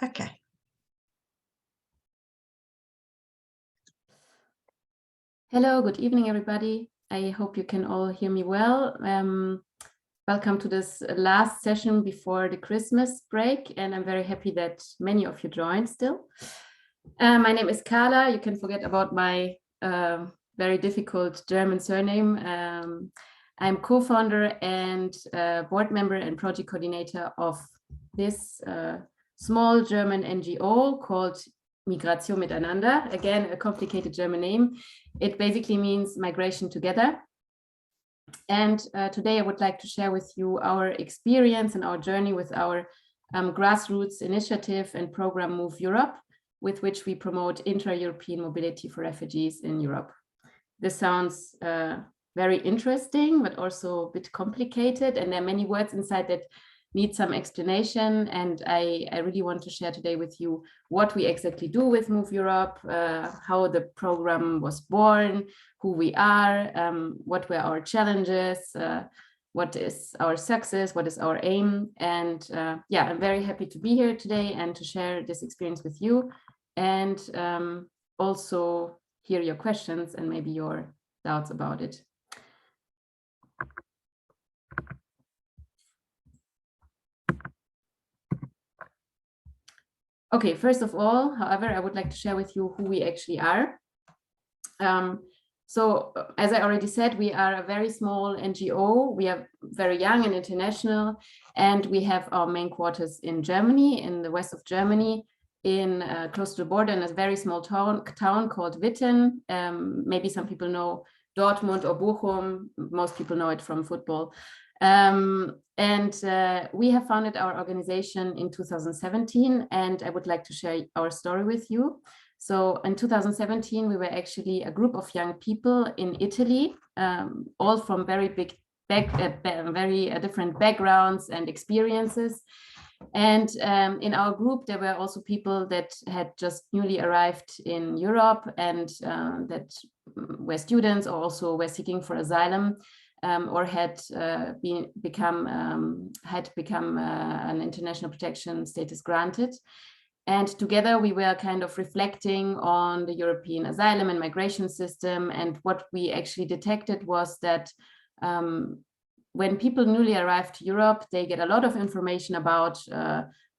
Okay. Hello, good evening, everybody. I hope you can all hear me well. Welcome to this last session before the Christmas break, and I'm very happy that many of you joined still. My name is Carla. You can forget about my very difficult German surname. I'm co-founder and board member and project coordinator of this small German NGO called Migration miteinander. Again, a complicated German name. It basically means migration together. And today I would like to share with you our experience and our journey with our grassroots initiative and program Move Europe, with which we promote intra-European mobility for refugees in Europe. This sounds very interesting, but also a bit complicated. And there are many words inside that need some explanation. And I really want to share today with you what we exactly do with Move Europe, how the program was born, who we are, what were our challenges, what is our success, what is our aim. And yeah, I'm very happy to be here today and to share this experience with you, and also hear your questions and maybe your doubts about it. Okay, first of all, however, I would like to share with you who we actually are. So as I already said, we are a very small NGO. We are very young and international, and we have our main quarters in Germany, in the west of Germany, in close to the border, in a very small town called Witten. Maybe some people know Dortmund or Bochum. Most people know it from football. We have founded our organization in 2017, and I would like to share our story with you. So in 2017, we were actually a group of young people in Italy, all from very different backgrounds and experiences. And in our group, there were also people that had just newly arrived in Europe and that were students or also were seeking for asylum. Or had become an international protection status granted. And together we were kind of reflecting on the European asylum and migration system. And what we actually detected was that when people newly arrive to Europe, they get a lot of information about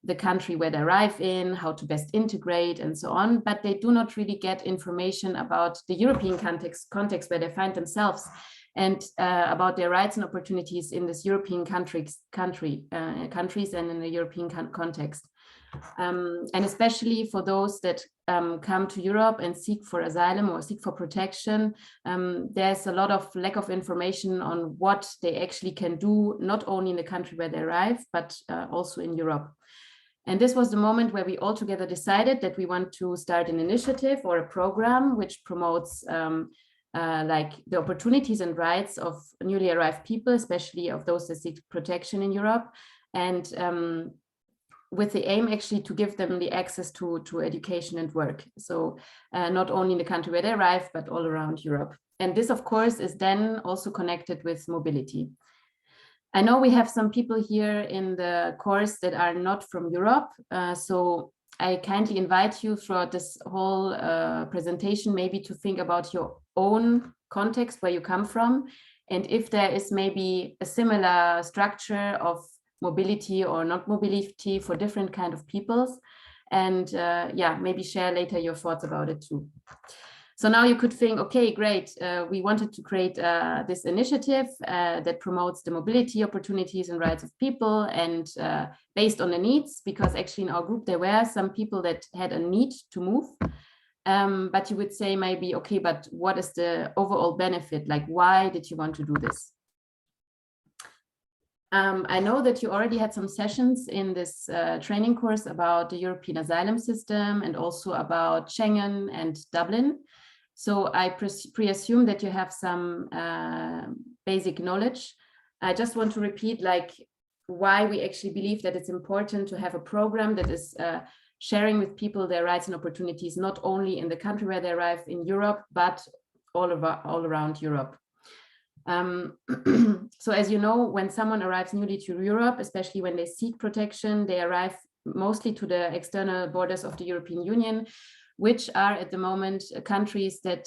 the country where they arrive in, how to best integrate and so on, but they do not really get information about the European context where they find themselves, and about their rights and opportunities in this European countries and in the European context. And especially for those that come to Europe and seek for asylum or seek for protection, there's a lot of lack of information on what they actually can do, not only in the country where they arrive, but also in Europe. And this was the moment where we all together decided that we want to start an initiative or a program which promotes like the opportunities and rights of newly arrived people, especially of those that seek protection in Europe, and with the aim actually to give them the access to education and work. So not only in the country where they arrive, but all around Europe. And this, of course, is then also connected with mobility. I know we have some people here in the course that are not from Europe, so I kindly invite you throughout this whole presentation maybe to think about your own context, where you come from, and if there is maybe a similar structure of mobility or not mobility for different kind of peoples, and yeah, maybe share later your thoughts about it too. So now you could think, okay, great, we wanted to create this initiative that promotes the mobility opportunities and rights of people, and based on the needs, because actually in our group there were some people that had a need to move. But you would say maybe, okay, but what is the overall benefit? Like, why did you want to do this? I know that you already had some sessions in this training course about the European asylum system and also about Schengen and Dublin. So I pre-assume that you have some basic knowledge. I just want to repeat like why we actually believe that it's important to have a program that is sharing with people their rights and opportunities, not only in the country where they arrive in Europe, but all around Europe. So as you know, when someone arrives newly to Europe, especially when they seek protection, they arrive mostly to the external borders of the European Union, which are at the moment countries that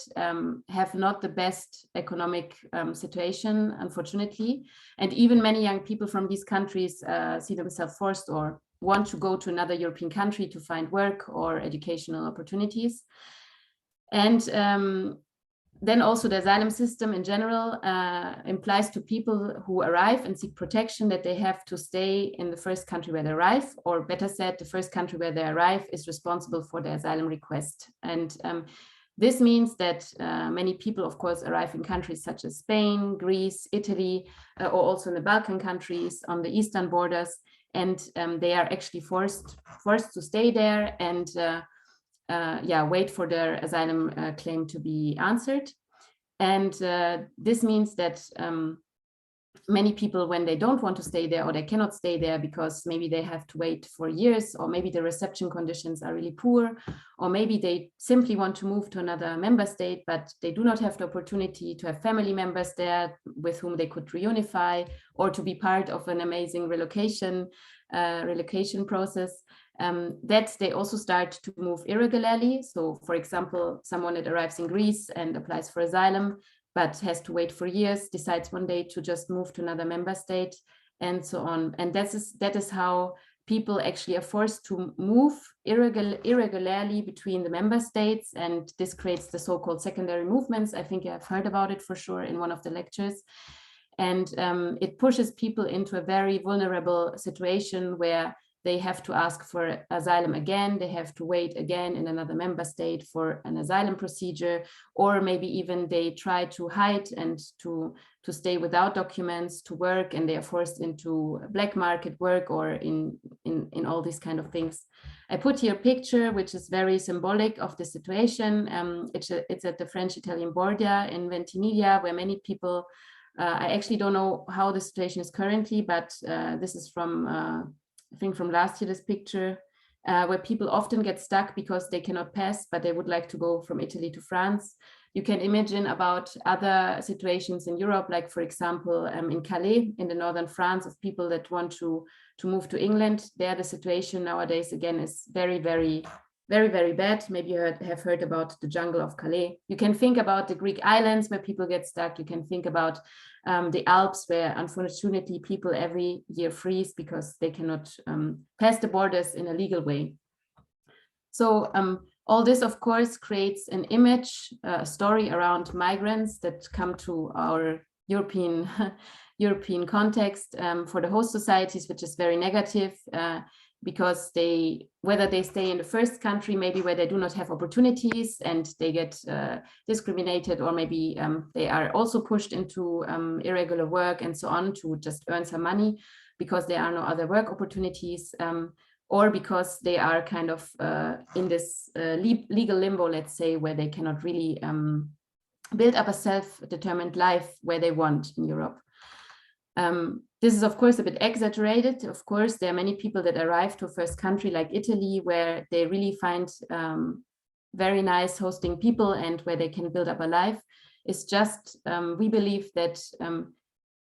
have not the best economic situation, unfortunately. And even many young people from these countries see themselves forced or want to go to another European country to find work or educational opportunities. And then also the asylum system in general implies to people who arrive and seek protection that they have to stay in the first country where they arrive, or better said, the first country where they arrive is responsible for the asylum request. And this means that many people, of course, arrive in countries such as Spain, Greece, Italy, or also in the Balkan countries on the eastern borders. And they are actually forced to stay there and wait for their asylum claim to be answered. And this means that many people, when they don't want to stay there or they cannot stay there because maybe they have to wait for years, or maybe the reception conditions are really poor, or maybe they simply want to move to another member state, but they do not have the opportunity to have family members there with whom they could reunify, or to be part of an amazing relocation process, that they also start to move irregularly. So for example, someone that arrives in Greece and applies for asylum, but has to wait for years, decides one day to just move to another member state, and so on. And that is how people actually are forced to move irregularly between the member states, and this creates the so-called secondary movements. I think I've heard about it for sure in one of the lectures. And it pushes people into a very vulnerable situation where they have to ask for asylum again, they have to wait again in another member state for an asylum procedure, or maybe even they try to hide and to stay without documents to work, and they are forced into black market work or in all these kind of things. I put here a picture which is very symbolic of the situation. It's at the French-Italian border in Ventimiglia, where many people, I actually don't know how the situation is currently, but this is from I think from last year, this picture, where people often get stuck because they cannot pass, but they would like to go from Italy to France. You can imagine about other situations in Europe, like for example, in Calais, in the northern France, of people that want to move to England. There, the situation nowadays, again, is very, very, very, very bad. Maybe you have heard about the jungle of Calais. You can think about the Greek islands where people get stuck. You can think about the Alps, where unfortunately people every year freeze because they cannot pass the borders in a legal way. So all this, of course, creates an image, a story around migrants that come to our European context for the host societies, which is very negative. Because whether they stay in the first country, maybe where they do not have opportunities and they get discriminated, or maybe they are also pushed into irregular work and so on to just earn some money because there are no other work opportunities, or because they are kind of in this legal limbo, let's say, where they cannot really build up a self-determined life where they want in Europe. This is, of course, a bit exaggerated. Of course, there are many people that arrive to a first country like Italy, where they really find very nice hosting people and where they can build up a life. It's just, we believe that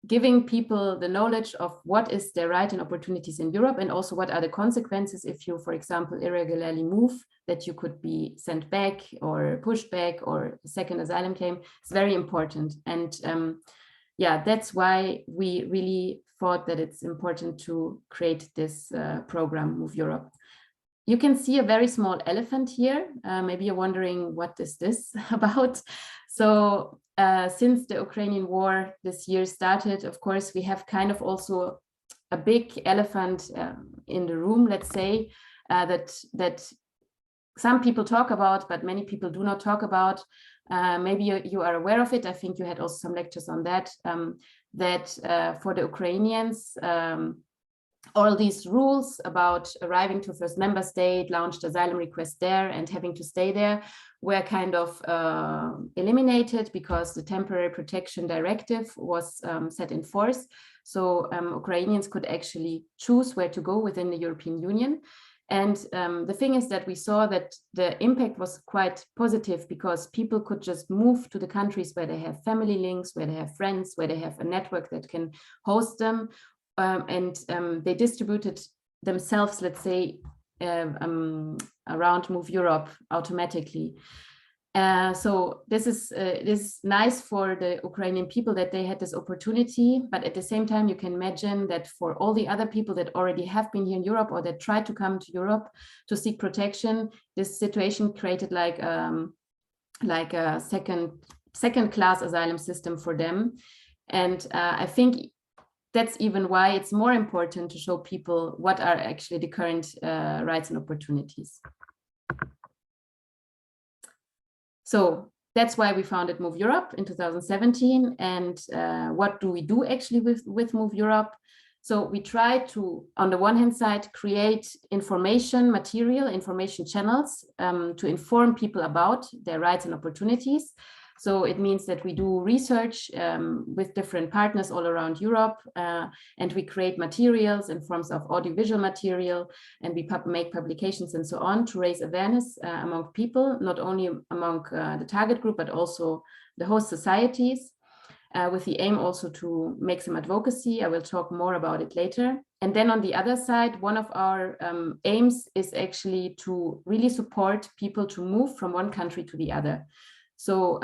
giving people the knowledge of what is their right and opportunities in Europe, and also what are the consequences if you, for example, irregularly move, that you could be sent back or pushed back or a second asylum claim, is very important. And yeah, that's why we really thought that it's important to create this program, Move Europe. You can see a very small elephant here. Maybe you're wondering, what is this about? So since the Ukrainian war this year started, of course, we have kind of also a big elephant in the room, let's say, that some people talk about, but many people do not talk about. Maybe you are aware of it. I think you had also some lectures on that, for the Ukrainians, all these rules about arriving to a first member state, launched asylum request there and having to stay there, were kind of eliminated because the temporary protection directive was set in force. So Ukrainians could actually choose where to go within the European Union. And the thing is that we saw that the impact was quite positive, because people could just move to the countries where they have family links, where they have friends, where they have a network that can host them. And they distributed themselves, let's say, around Move Europe automatically. So this is nice for the Ukrainian people that they had this opportunity, but at the same time, you can imagine that for all the other people that already have been here in Europe or that tried to come to Europe to seek protection, this situation created like a second-class asylum system for them. And I think that's even why it's more important to show people what are actually the current rights and opportunities. So that's why we founded Move Europe in 2017. And what do we do actually with Move Europe? So we try to, on the one hand side, create information channels to inform people about their rights and opportunities. So it means that we do research with different partners all around Europe, and we create materials in forms of audiovisual material, and we make publications and so on to raise awareness among people, not only among the target group, but also the host societies, with the aim also to make some advocacy. I will talk more about it later. And then on the other side, one of our aims is actually to really support people to move from one country to the other. So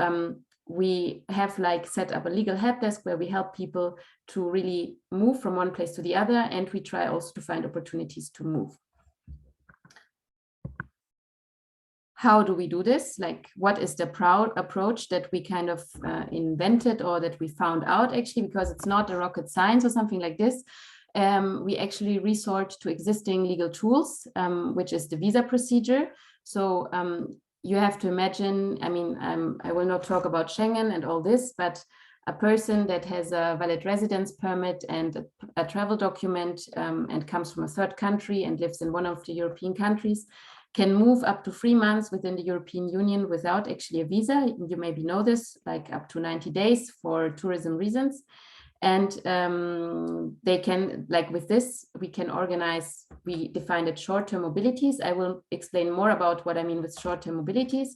we have like set up a legal help desk where we help people to really move from one place to the other, and we try also to find opportunities to move. How do we do this? Like, what is the approach that we kind of invented or that we found out actually, because it's not a rocket science or something like this. We actually resort to existing legal tools, which is the visa procedure. So you have to imagine, I mean, I will not talk about Schengen and all this, but a person that has a valid residence permit and a travel document and comes from a third country and lives in one of the European countries can move up to 3 months within the European Union without actually a visa. You maybe know this, like up to 90 days for tourism reasons. And they can, like with this, we can organize, we defined it short-term mobilities. I will explain more about what I mean with short-term mobilities.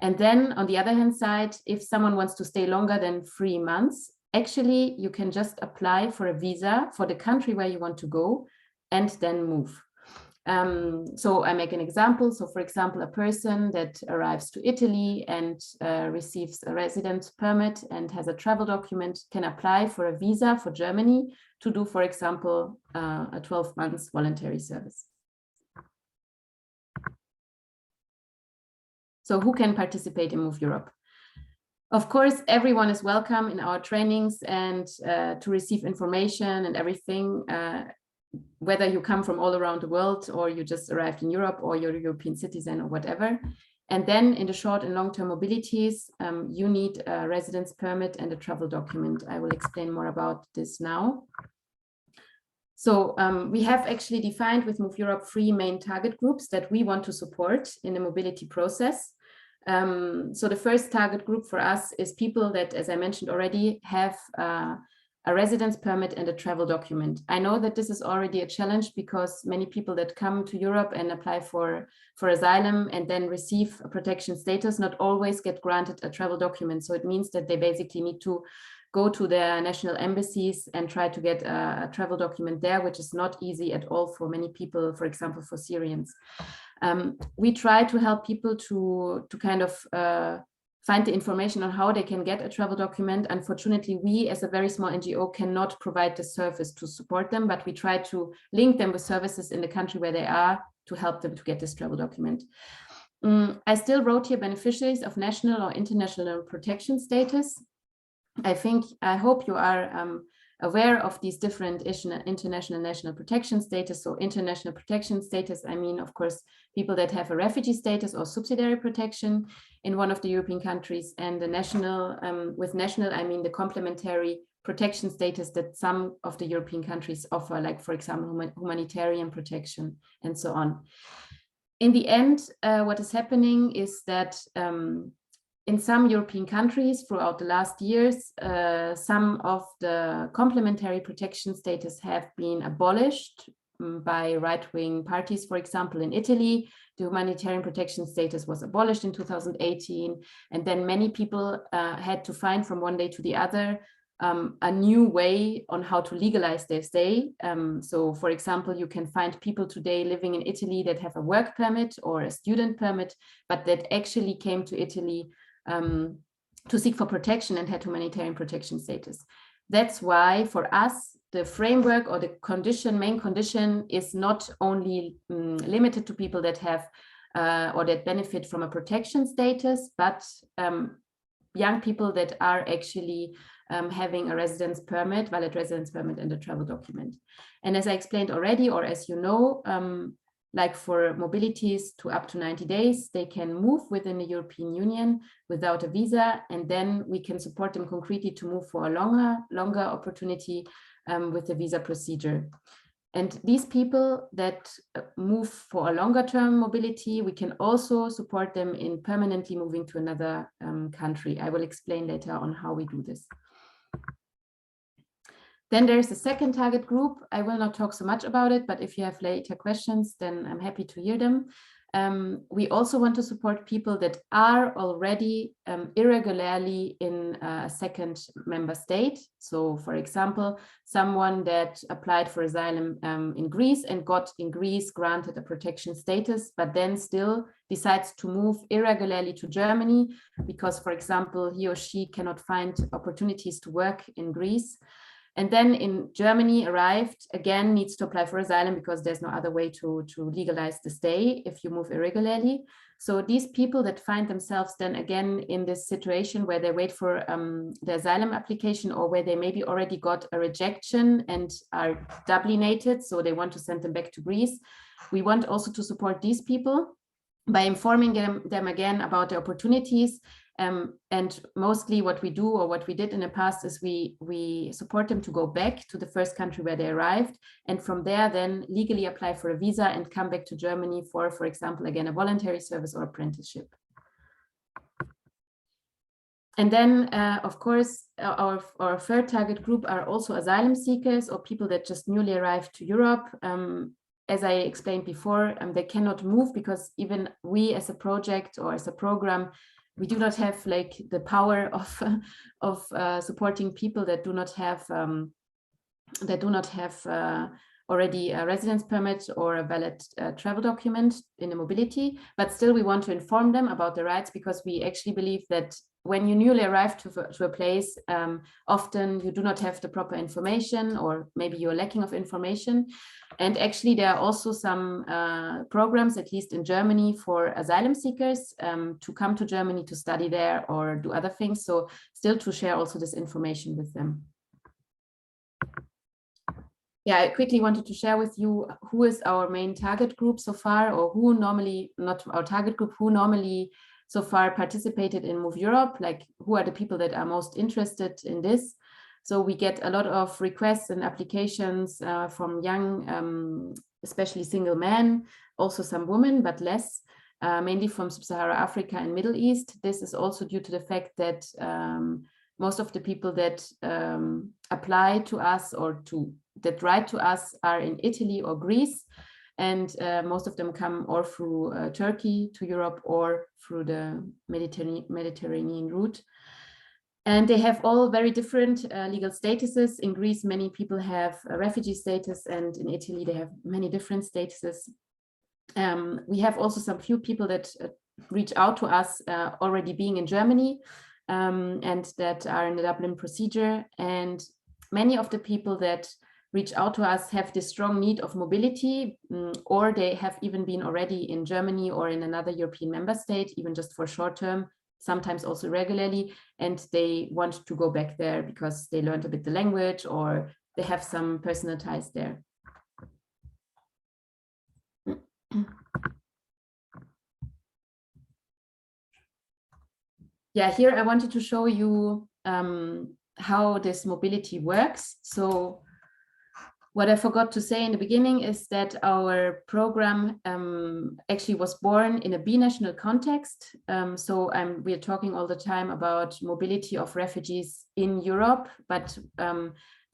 And then on the other hand side, if someone wants to stay longer than 3 months, actually you can just apply for a visa for the country where you want to go and then move. So I make an example. So for example, a person that arrives to Italy and receives a residence permit and has a travel document can apply for a visa for Germany to do, for example, a 12 months voluntary service. So who can participate in Move Europe? Of course, everyone is welcome in our trainings and to receive information and everything. Whether you come from all around the world or you just arrived in Europe or you're a European citizen or whatever. And then in the short and long-term mobilities, you need a residence permit and a travel document. I will explain more about this now. So we have actually defined with Move Europe 3 main target groups that we want to support in the mobility process. So the first target group for us is people that, as I mentioned already, have a residence permit and a travel document. I know that this is already a challenge because many people that come to Europe and apply for asylum and then receive a protection status not always get granted a travel document. So it means that they basically need to go to their national embassies and try to get a travel document there, which is not easy at all for many people, for example, for Syrians. We try to help people to kind of find the information on how they can get a travel document. Unfortunately, we as a very small NGO cannot provide the service to support them, but we try to link them with services in the country where they are to help them to get this travel document. I still wrote here beneficiaries of national or international protection status. I hope you are aware of these different international national protection status. So international protection status, I mean, of course, people that have a refugee status or subsidiary protection in one of the European countries, and the national, with national, I mean the complementary protection status that some of the European countries offer, like, for example, humanitarian protection and so on. In the end, what is happening is that in some European countries throughout the last years, some of the complementary protection status have been abolished by right-wing parties. For example, in Italy, the humanitarian protection status was abolished in 2018. And then many people had to find from one day to the other a new way on how to legalize their stay. So for example, you can find people today living in Italy that have a work permit or a student permit, but that actually came to Italy to seek for protection and had humanitarian protection status. That's why for us, the framework or the condition, main condition, is not only limited to people that have or that benefit from a protection status, but young people that are actually having a residence permit, valid residence permit, and a travel document. And as I explained already, or as you know, like for mobilities to up to 90 days, they can move within the European Union without a visa, and then we can support them concretely to move for a longer opportunity with the visa procedure. And these people that move for a longer term mobility, we can also support them in permanently moving to another country. I will explain later on how we do this. Then there's the second target group. I will not talk so much about it, but if you have later questions, then I'm happy to hear them. We also want to support people that are already irregularly in a second member state. So for example, someone that applied for asylum in Greece and got in Greece granted a protection status, but then still decides to move irregularly to Germany because, for example, he or she cannot find opportunities to work in Greece. And then in Germany arrived, again, needs to apply for asylum because there's no other way to legalize the stay if you move irregularly. So these people that find themselves then again in this situation where they wait for the asylum application, or where they maybe already got a rejection and are Dublinated, so they want to send them back to Greece. We want also to support these people by informing them again about the opportunities. And mostly what we do, or what we did in the past, is we support them to go back to the first country where they arrived, and from there then legally apply for a visa and come back to Germany for example, again, a voluntary service or apprenticeship. And then, of course, our third target group are also asylum seekers or people that just newly arrived to Europe. As I explained before, they cannot move because even we as a project or as a program, we do not have like the power of supporting people that do not have already a residence permit or a valid travel document in a mobility. But still, we want to inform them about the rights, because we actually believe that when you newly arrive to a place, often you do not have the proper information, or maybe you're lacking of information. And actually, there are also some programs, at least in Germany, for asylum seekers to come to Germany to study there or do other things. So still to share also this information with them. Yeah, I quickly wanted to share with you who is our main target group so far, or who normally, not our target group, who normally so far participated in Move Europe, like who are the people that are most interested in this. So we get a lot of requests and applications from young, especially single men, also some women, but less, mainly from Sub-Saharan Africa and Middle East. This is also due to the fact that most of the people that apply to us or that write to us are in Italy or Greece. And most of them come or through Turkey to Europe or through the Mediterranean route. And they have all very different legal statuses. In Greece, many people have a refugee status, and in Italy, they have many different statuses. We have also some few people that reach out to us already being in Germany and that are in the Dublin procedure. And many of the people that reach out to us have this strong need of mobility, or they have even been already in Germany or in another European member state, even just for short term, sometimes also regularly, and they want to go back there because they learned a bit the language or they have some personal ties there. Yeah, here I wanted to show you how this mobility works. So what I forgot to say in the beginning is that our program actually was born in a binational context. So we're talking all the time about mobility of refugees in Europe, but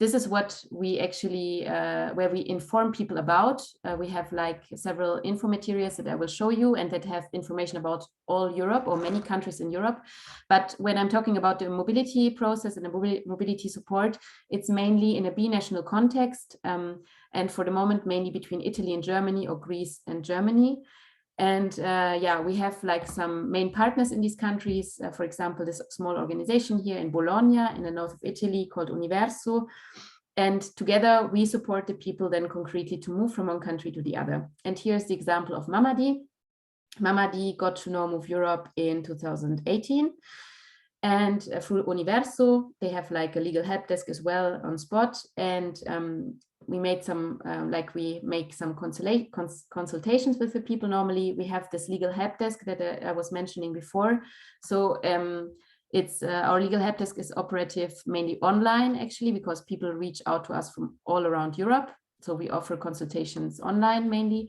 this is what we actually, where we inform people about. We have like several info materials that I will show you and that have information about all Europe or many countries in Europe. But when I'm talking about the mobility process and the mobility support, it's mainly in a binational context. And for the moment, mainly between Italy and Germany or Greece and Germany. And yeah, we have like some main partners in these countries. For example, this small organization here in Bologna in the north of Italy called Universo. And together we support the people then concretely to move from one country to the other. And here's the example of Mamadi. Mamadi got to know Move Europe in 2018. And through Universo, they have like a legal help desk as well on spot. And we made some, we make some consultations with the people. Normally, we have this legal help desk that I was mentioning before. So it's our legal help desk is operative mainly online, actually, because people reach out to us from all around Europe. So we offer consultations online mainly.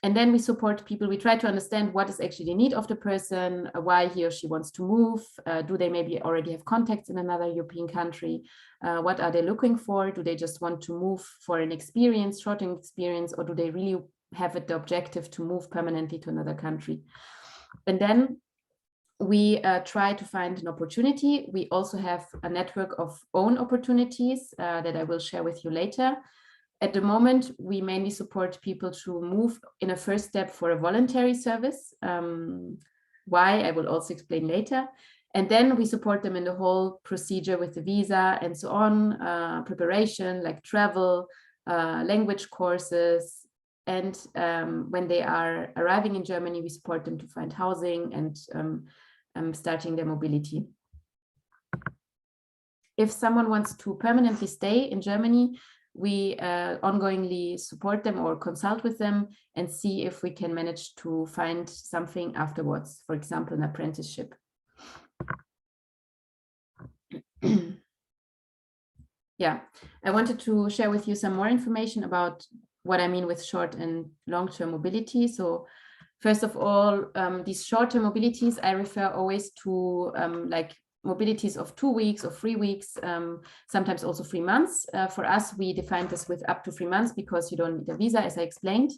And then we support people. We try to understand what is actually the need of the person, why he or she wants to move. Do they maybe already have contacts in another European country? What are they looking for? Do they just want to move for an experience, short-term experience, or do they really have the objective to move permanently to another country? And then we try to find an opportunity. We also have a network of own opportunities that I will share with you later. At the moment, we mainly support people to move in a first step for a voluntary service. Why, I will also explain later. And then we support them in the whole procedure with the visa and so on, preparation, like travel, language courses. And when they are arriving in Germany, we support them to find housing and starting their mobility. If someone wants to permanently stay in Germany, we ongoingly support them or consult with them and see if we can manage to find something afterwards, for example, an apprenticeship. Yeah, I wanted to share with you some more information about what I mean with short and long-term mobility. So first of all, these short-term mobilities, I refer always to like mobilities of 2 weeks or 3 weeks, sometimes also 3 months. For us, we defined this with up to 3 months because you don't need a visa, as I explained.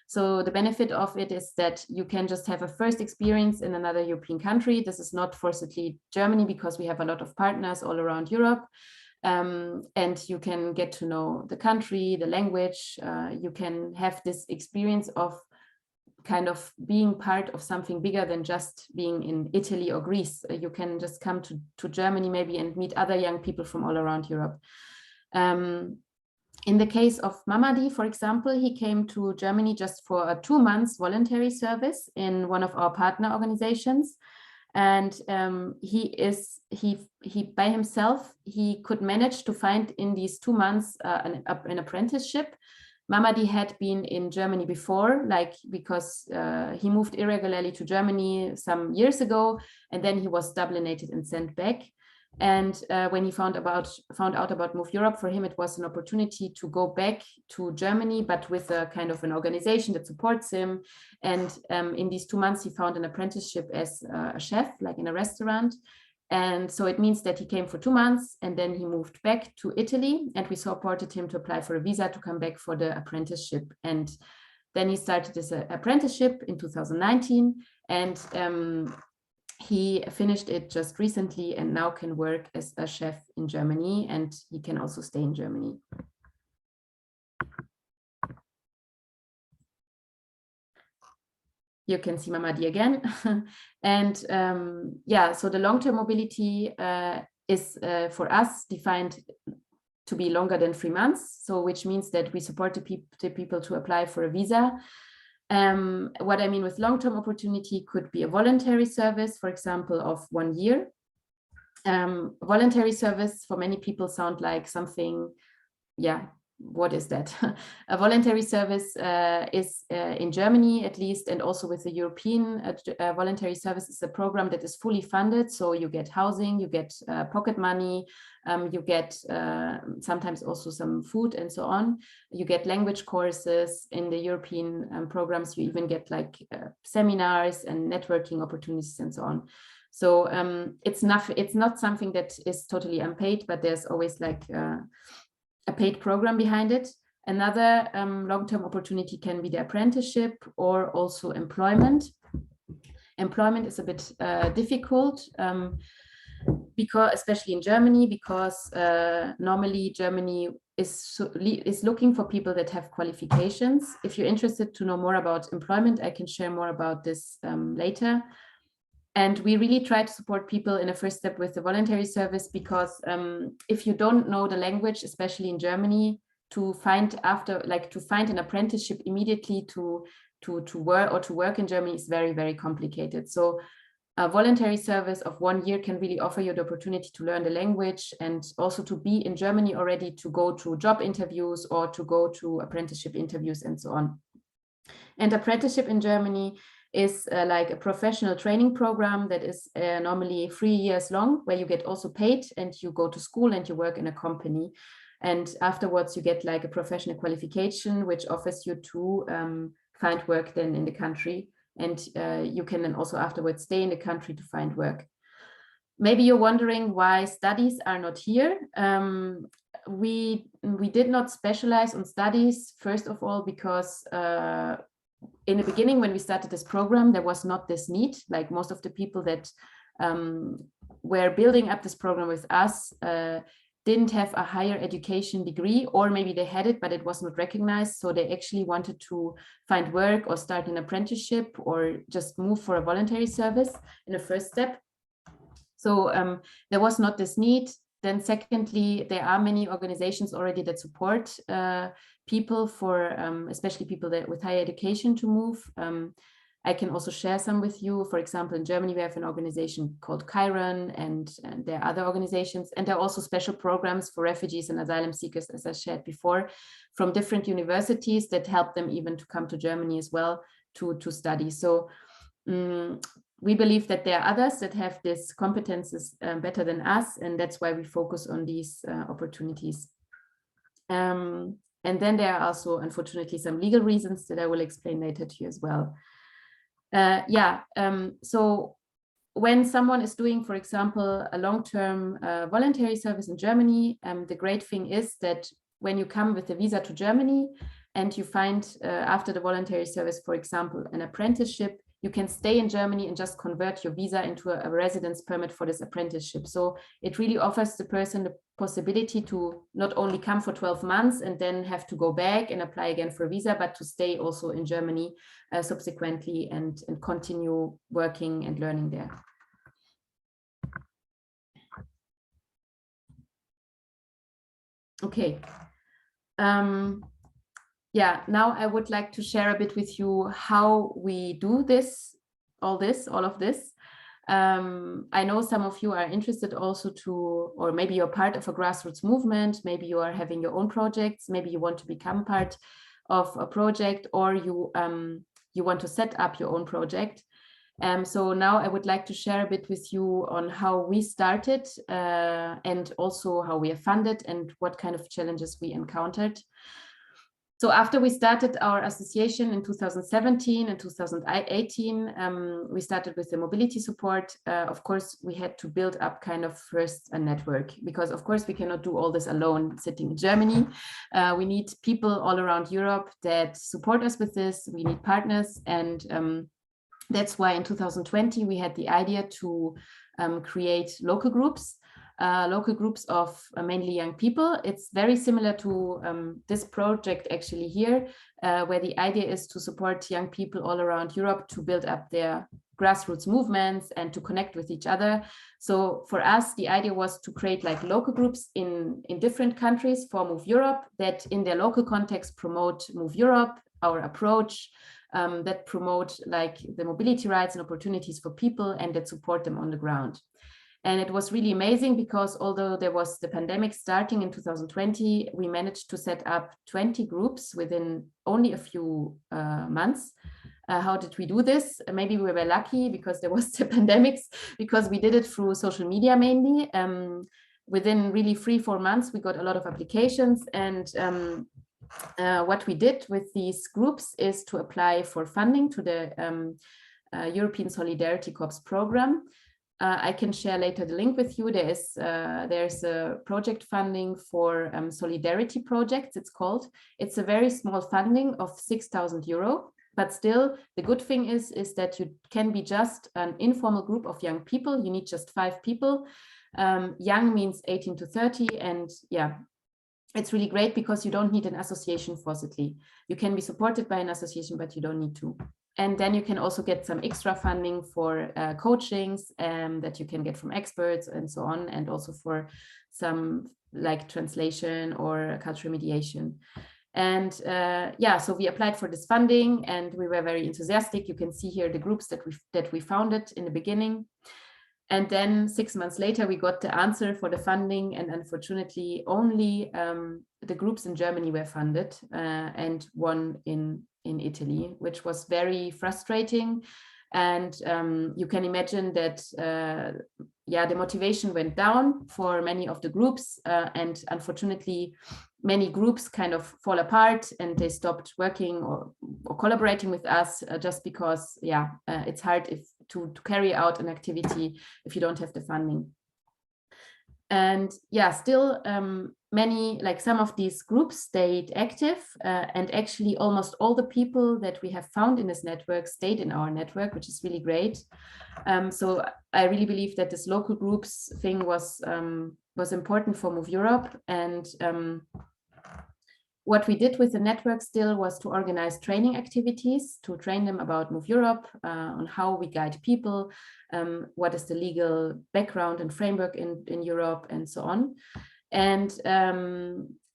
So the benefit of it is that you can just have a first experience in another European country. This is not forcibly Germany because we have a lot of partners all around Europe. And you can get to know the country, the language. You can have this experience of kind of being part of something bigger than just being in Italy or Greece. You can just come to Germany maybe and meet other young people from all around Europe. In the case of Mamadi, for example, he came to Germany just for a 2 months voluntary service in one of our partner organizations. And he by himself, he could manage to find in these 2 months an apprenticeship. Mamadi had been in Germany before, like because he moved irregularly to Germany some years ago, and then he was Dublinated and sent back. And when he found out about Move Europe, for him it was an opportunity to go back to Germany, but with a kind of an organization that supports him. And in these 2 months, he found an apprenticeship as a chef, like in a restaurant. And so it means that he came for 2 months and then he moved back to Italy, and we supported him to apply for a visa to come back for the apprenticeship. And then he started this apprenticeship in 2019, and he finished it just recently and now can work as a chef in Germany, and he can also stay in Germany. You can see Mamadi again. And yeah, so the long-term mobility is for us defined to be longer than 3 months. So which means that we support the people to apply for a visa. What I mean with long-term opportunity could be a voluntary service, for example, of 1 year. Voluntary service for many people sound like something, yeah, what is that? A voluntary service is in Germany, at least, and also with the European voluntary service is a program that is fully funded. So you get housing, you get pocket money, you get sometimes also some food and so on. You get language courses in the European programs. You even get like seminars and networking opportunities and so on. So it's not something that is totally unpaid, but there's always like a paid program behind it. Another long-term opportunity can be the apprenticeship or also employment. Employment is a bit difficult because, especially in Germany, because normally Germany is looking for people that have qualifications. If you're interested to know more about employment, I can share more about this later. And we really try to support people in a first step with the voluntary service, because if you don't know the language, especially in Germany, to find an apprenticeship immediately to work in Germany is very, very complicated. So a voluntary service of 1 year can really offer you the opportunity to learn the language and also to be in Germany already, to go to job interviews or to go to apprenticeship interviews and so on. And apprenticeship in Germany is like a professional training program that is normally 3 years long, where you get also paid and you go to school and you work in a company. And afterwards you get like a professional qualification, which offers you to find work then in the country. And you can then also afterwards stay in the country to find work. Maybe you're wondering why studies are not here. We did not specialize on studies, first of all, because in the beginning, when we started this program, there was not this need. Like most of the people that were building up this program with us didn't have a higher education degree, or maybe they had it, but it was not recognized. So they actually wanted to find work or start an apprenticeship or just move for a voluntary service in the first step. So there was not this need. Then secondly, there are many organizations already that support people for, especially people that with higher education, to move. I can also share some with you. For example, in Germany, we have an organization called Chiron, and there are other organizations. And there are also special programs for refugees and asylum seekers, as I shared before, from different universities that help them even to come to Germany as well to study. So we believe that there are others that have these competences better than us, and that's why we focus on these opportunities. And then there are also, unfortunately, some legal reasons that I will explain later to you as well. So when someone is doing, for example, a long-term voluntary service in Germany, the great thing is that when you come with a visa to Germany and you find after the voluntary service, for example, an apprenticeship, you can stay in Germany and just convert your visa into a residence permit for this apprenticeship. So it really offers the person the possibility to not only come for 12 months and then have to go back and apply again for a visa, but to stay also in Germany subsequently and continue working and learning there. Okay. Yeah, now I would like to share a bit with you how we do this, all of this. I know some of you are interested also to, or maybe you're part of a grassroots movement, maybe you are having your own projects, maybe you want to become part of a project, or you want to set up your own project. So now I would like to share a bit with you on how we started and also how we are funded and what kind of challenges we encountered. So after we started our association in 2017 and 2018, we started with the mobility support. Of course, we had to build up kind of first a network, because of course we cannot do all this alone sitting in Germany. We need people all around Europe that support us with this. We need partners, and that's why in 2020 we had the idea to create local groups of mainly young people. It's very similar to this project actually here, where the idea is to support young people all around Europe to build up their grassroots movements and to connect with each other. So for us, the idea was to create like local groups in different countries for Move Europe that in their local context promote Move Europe, our approach, that promote like the mobility rights and opportunities for people and that support them on the ground. And it was really amazing because although there was the pandemic starting in 2020, we managed to set up 20 groups within only a few months. How did we do this? Maybe we were lucky because there was the pandemics, because we did it through social media mainly. Within really 3-4 months, we got a lot of applications, and what we did with these groups is to apply for funding to the European Solidarity Corps program. I can share later the link with you. There's a project funding for solidarity projects, it's called. It's a very small funding of 6,000 euro. But still, the good thing is that you can be just an informal group of young people. You need just 5 people. Young means 18 to 30. And yeah, it's really great because you don't need an association forcibly. You can be supported by an association, but you don't need to. And then you can also get some extra funding for coachings that you can get from experts and so on, and also for some like translation or cultural mediation. And yeah, so we applied for this funding and we were very enthusiastic. You can see here the groups that we founded in the beginning. And then 6 months later, we got the answer for the funding, and unfortunately only the groups in Germany were funded and one in Italy, which was very frustrating. And you can imagine that, yeah, the motivation went down for many of the groups, and unfortunately, many groups kind of fall apart and they stopped working or collaborating with us just because, yeah, it's hard to carry out an activity if you don't have the funding. And yeah, still many, like some of these groups stayed active, and actually almost all the people that we have found in this network stayed in our network, which is really great. So I really believe that this local groups thing was important for Move Europe. And what we did with the network still was to organize training activities, to train them about Move Europe, on how we guide people, what is the legal background and framework in Europe, and so on. And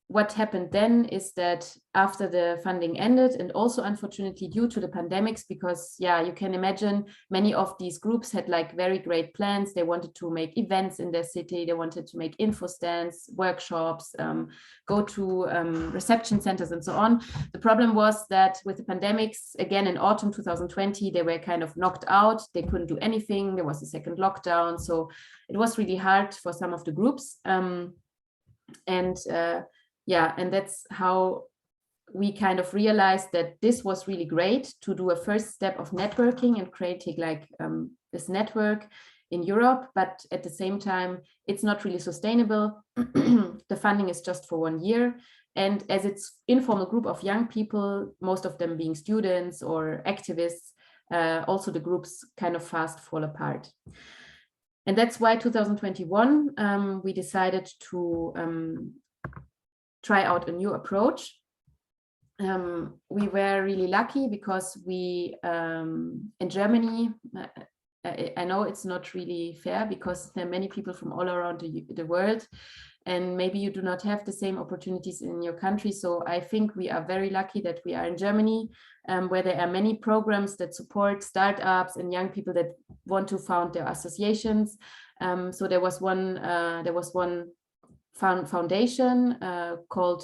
what happened then is that after the funding ended, and also unfortunately due to the pandemics, because yeah, you can imagine many of these groups had like very great plans. They wanted to make events in their city. They wanted to make info stands, workshops, go to reception centers and so on. The problem was that with the pandemics, again in autumn 2020, they were kind of knocked out. They couldn't do anything. There was a second lockdown. So it was really hard for some of the groups. Yeah, and that's how we kind of realized that this was really great to do a first step of networking and creating like this network in Europe, but at the same time, it's not really sustainable. The funding is just for 1 year. And as it's informal group of young people, most of them being students or activists, also the groups kind of fast fall apart. And that's why 2021, we decided to try out a new approach. We were really lucky because we, in Germany, I know it's not really fair because there are many people from all around the world, and maybe you do not have the same opportunities in your country. So I think we are very lucky that we are in Germany, where there are many programs that support startups and young people that want to found their associations. So there was one foundation called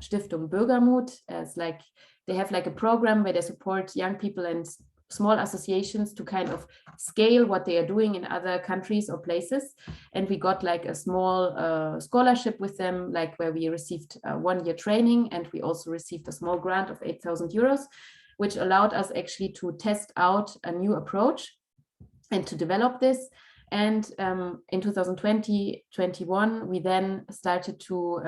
Stiftung Bürgermut, as like they have like a program where they support young people and small associations to kind of scale what they are doing in other countries or places. And we got like a small scholarship with them, like where we received 1 year training, and we also received a small grant of 8,000 euros, which allowed us actually to test out a new approach and to develop this. And in 2020-21, we then started to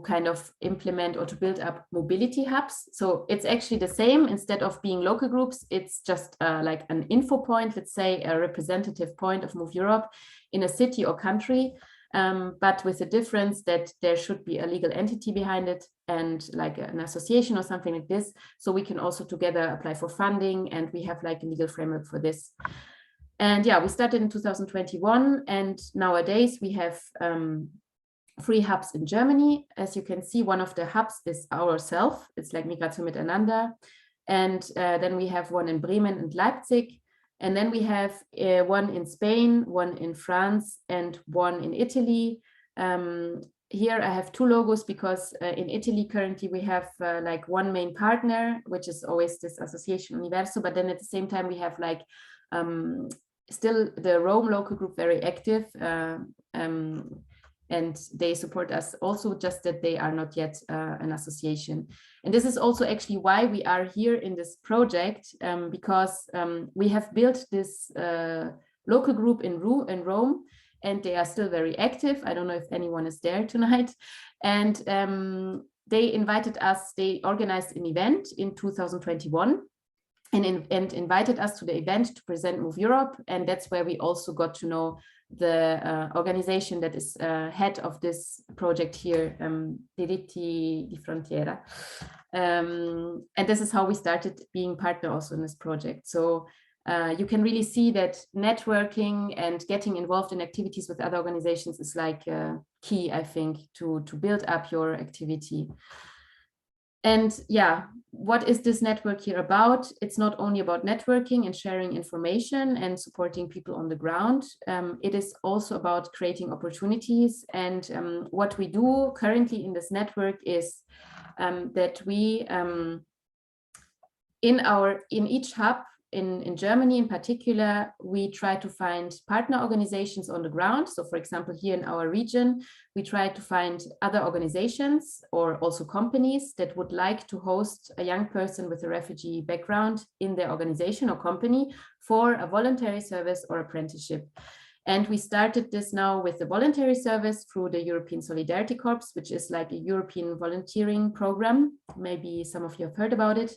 kind of implement or to build up mobility hubs. So it's actually the same. Instead of being local groups, it's just like an info point, let's say a representative point of Move Europe in a city or country, but with the difference that there should be a legal entity behind it and like an association or something like this. So we can also together apply for funding, and we have like a legal framework for this. And yeah, we started in 2021, and nowadays we have 3 hubs in Germany. As you can see, one of the hubs is ourselves. It's like Migration Miteinander. And then we have one in Bremen and Leipzig. And then we have one in Spain, one in France, and one in Italy. Here I have 2 logos because in Italy currently we have like one main partner, which is always this Association Universo. But then at the same time we have like still the Rome local group very active, and they support us also, just that they are not yet an association. And this is also actually why we are here in this project, because we have built this local group in Rome, and they are still very active. I don't know if anyone is there tonight. And they invited us, they organized an event in 2021 and invited us to the event to present Move Europe. And that's where we also got to know the organization that is head of this project here, Diritti di Frontiera. And this is how we started being partner also in this project. So you can really see that networking and getting involved in activities with other organizations is like key, I think, to build up your activity. And yeah, what is this network here about? It's not only about networking and sharing information and supporting people on the ground. It is also about creating opportunities. And what we do currently in this network is that we, in each hub, in Germany in particular, we try to find partner organizations on the ground. So for example, here in our region, we try to find other organizations or also companies that would like to host a young person with a refugee background in their organization or company for a voluntary service or apprenticeship. And we started this now with the voluntary service through the European Solidarity Corps, which is like a European volunteering program. Maybe some of you have heard about it.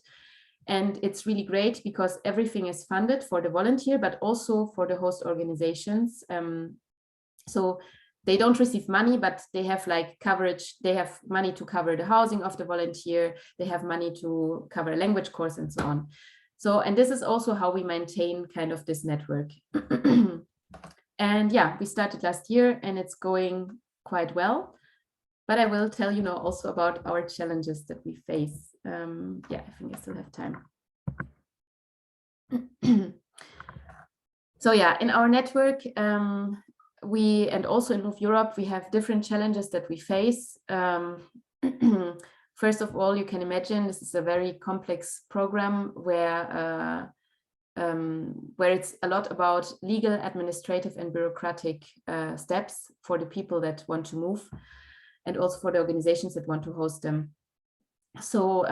And it's really great because everything is funded for the volunteer, but also for the host organizations. So they don't receive money, but they have like coverage. They have money to cover the housing of the volunteer. They have money to cover a language course and so on. So, and this is also how we maintain kind of this network. And yeah, we started last year and it's going quite well. But I will tell you now also about our challenges that we face. Yeah, I think I still have time. So yeah, in our network, we, and also in Move Europe, we have different challenges that we face. First of all, you can imagine this is a very complex program where it's a lot about legal, administrative, and bureaucratic steps for the people that want to move, and also for the organizations that want to host them. So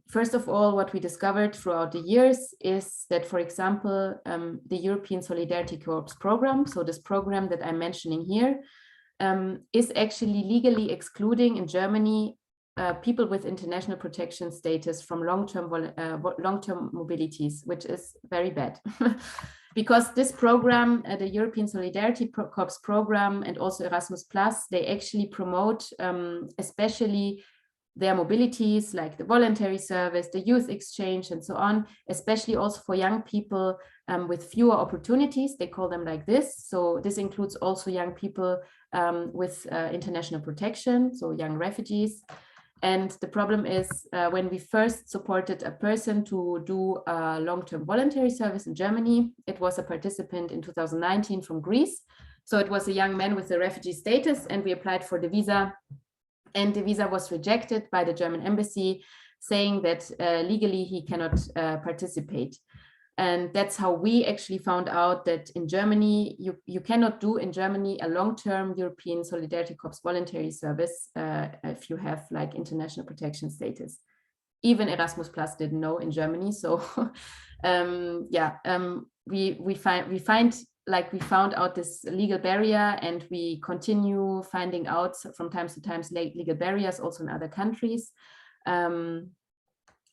first of all, what we discovered throughout the years is that, for example, the European Solidarity Corps program, so this program that I'm mentioning here, is actually legally excluding in Germany people with international protection status from long-term mobilities, which is very bad. Because this program, the European Solidarity Corps program, and also Erasmus+, they actually promote especially their mobilities, like the voluntary service, the youth exchange, and so on, especially also for young people with fewer opportunities. They call them like this. So this includes also young people with international protection, so young refugees. And the problem is when we first supported a person to do a long-term voluntary service in Germany, it was a participant in 2019 from Greece. So it was a young man with a refugee status, and we applied for the visa. And the visa was rejected by the German embassy, saying that legally he cannot participate. And that's how we actually found out that in Germany, you cannot do in Germany a long-term European Solidarity Corps voluntary service if you have like international protection status. Even Erasmus+ didn't know in Germany. So we found out this legal barrier, and we continue finding out from time to time legal barriers also in other countries.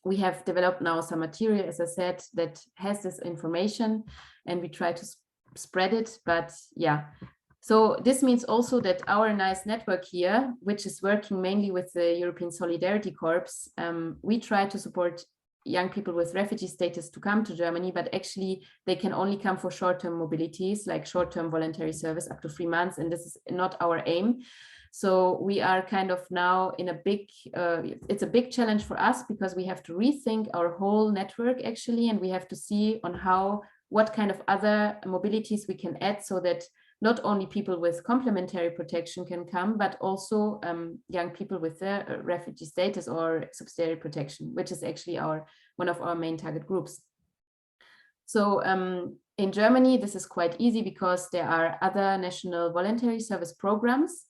We have developed now some material, as I said, that has this information, and we try to spread it. But yeah, so this means also that our nice network here, which is working mainly with the European Solidarity Corps, we try to support young people with refugee status to come to Germany, but actually they can only come for short-term mobilities, like short-term voluntary service up to 3 months, and this is not our aim. So we are kind of now in a big, it's a big challenge for us, because we have to rethink our whole network actually, and we have to see on what kind of other mobilities we can add, so that not only people with complementary protection can come, but also young people with a refugee status or subsidiary protection, which is actually one of our main target groups. So in Germany, this is quite easy because there are other national voluntary service programs.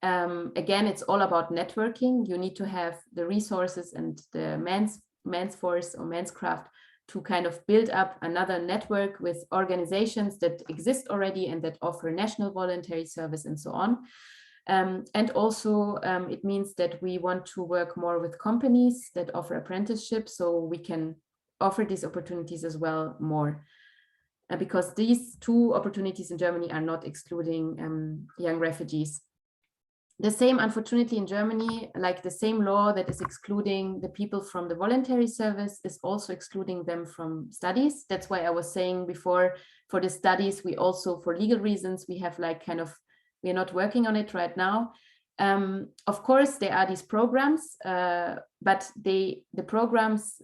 Again, it's all about networking. You need to have the resources and the man's force or man's craft to kind of build up another network with organizations that exist already and that offer national voluntary service and so on. And also it means that we want to work more with companies that offer apprenticeships, so we can offer these opportunities as well more. Because these two opportunities in Germany are not excluding young refugees. The same, unfortunately, in Germany, like the same law that is excluding the people from the voluntary service is also excluding them from studies. That's why I was saying before, for the studies, we also, for legal reasons, we have like kind of, we're not working on it right now. Of course, there are these programs, but the programs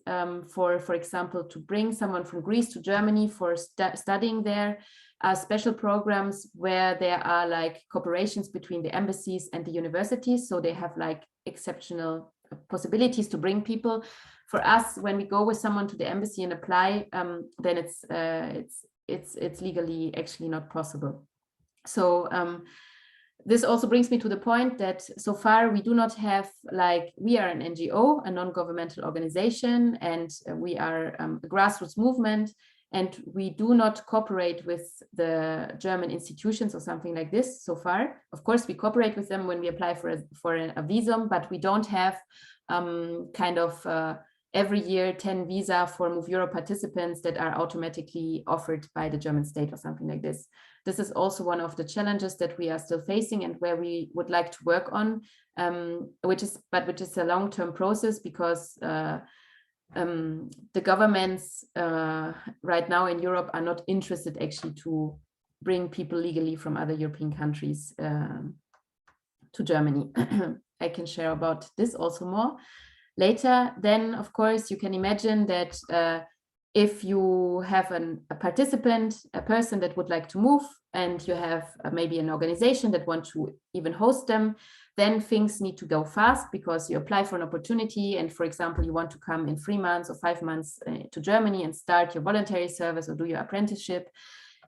for example, to bring someone from Greece to Germany for studying there are special programs where there are like cooperations between the embassies and the universities. So they have like exceptional possibilities to bring people. For us, when we go with someone to the embassy and apply, then it's legally actually not possible. So this also brings me to the point that so far we do not have, like, we are an NGO, a non-governmental organization, and we are a grassroots movement, and we do not cooperate with the German institutions or something like this so far. Of course, we cooperate with them when we apply for a visum, but we don't have kind of every year 10 visa for Move Europe participants that are automatically offered by the German state or something like this. This is also one of the challenges that we are still facing and where we would like to work on, which is a long-term process, because the governments right now in Europe are not interested actually to bring people legally from other European countries to Germany. I can share about this also more later. Then, of course, you can imagine that if you have a participant, a person that would like to move, and you have maybe an organization that wants to even host them, then things need to go fast, because you apply for an opportunity, and for example, you want to come in 3 months or 5 months to Germany and start your voluntary service or do your apprenticeship.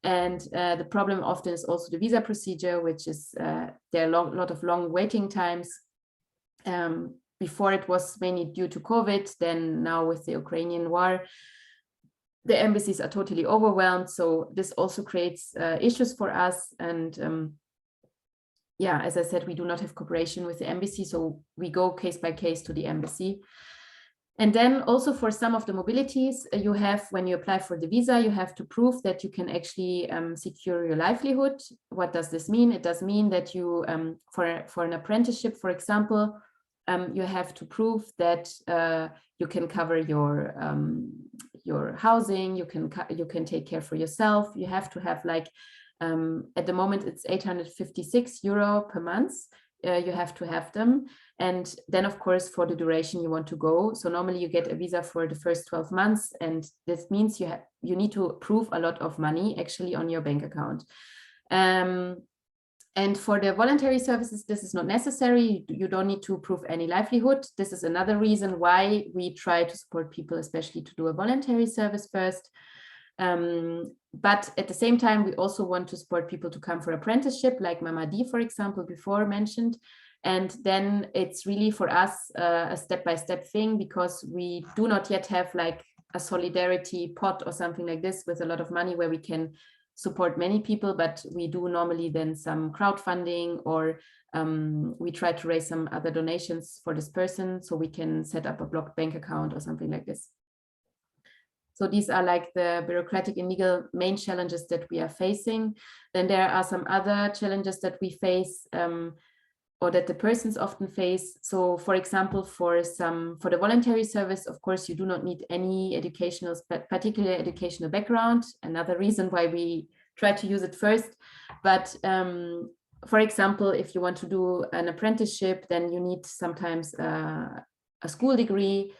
And the problem often is also the visa procedure, which is there are a lot of long waiting times. Before it was mainly due to COVID, then now with the Ukrainian war, the embassies are totally overwhelmed. So this also creates issues for us. And yeah, as I said, we do not have cooperation with the embassy. So we go case by case to the embassy. And then also for some of the mobilities you have, when you apply for the visa, you have to prove that you can actually secure your livelihood. What does this mean? It does mean that you, for an apprenticeship, for example, you have to prove that you can cover your housing, you can take care for yourself. You have to have, like, at the moment it's 856 euro per month. You have to have them. And then, of course, for the duration you want to go. So normally you get a visa for the first 12 months. And this means you need to prove a lot of money actually on your bank account. And for the voluntary services, this is not necessary. You don't need to prove any livelihood. This is another reason why we try to support people, especially to do a voluntary service first. But at the same time, we also want to support people to come for apprenticeship, like Mamadi, for example, before mentioned. And then it's really for us a step-by-step thing, because we do not yet have like a solidarity pot or something like this with a lot of money where we can support many people, but we do normally then some crowdfunding, or we try to raise some other donations for this person so we can set up a blocked bank account or something like this. So these are like the bureaucratic and legal main challenges that we are facing. Then there are some other challenges that we face, or that the persons often face. So for example, for the voluntary service, of course, you do not need any particular educational background. Another reason why we try to use it first. But for example, if you want to do an apprenticeship, then you need sometimes a school degree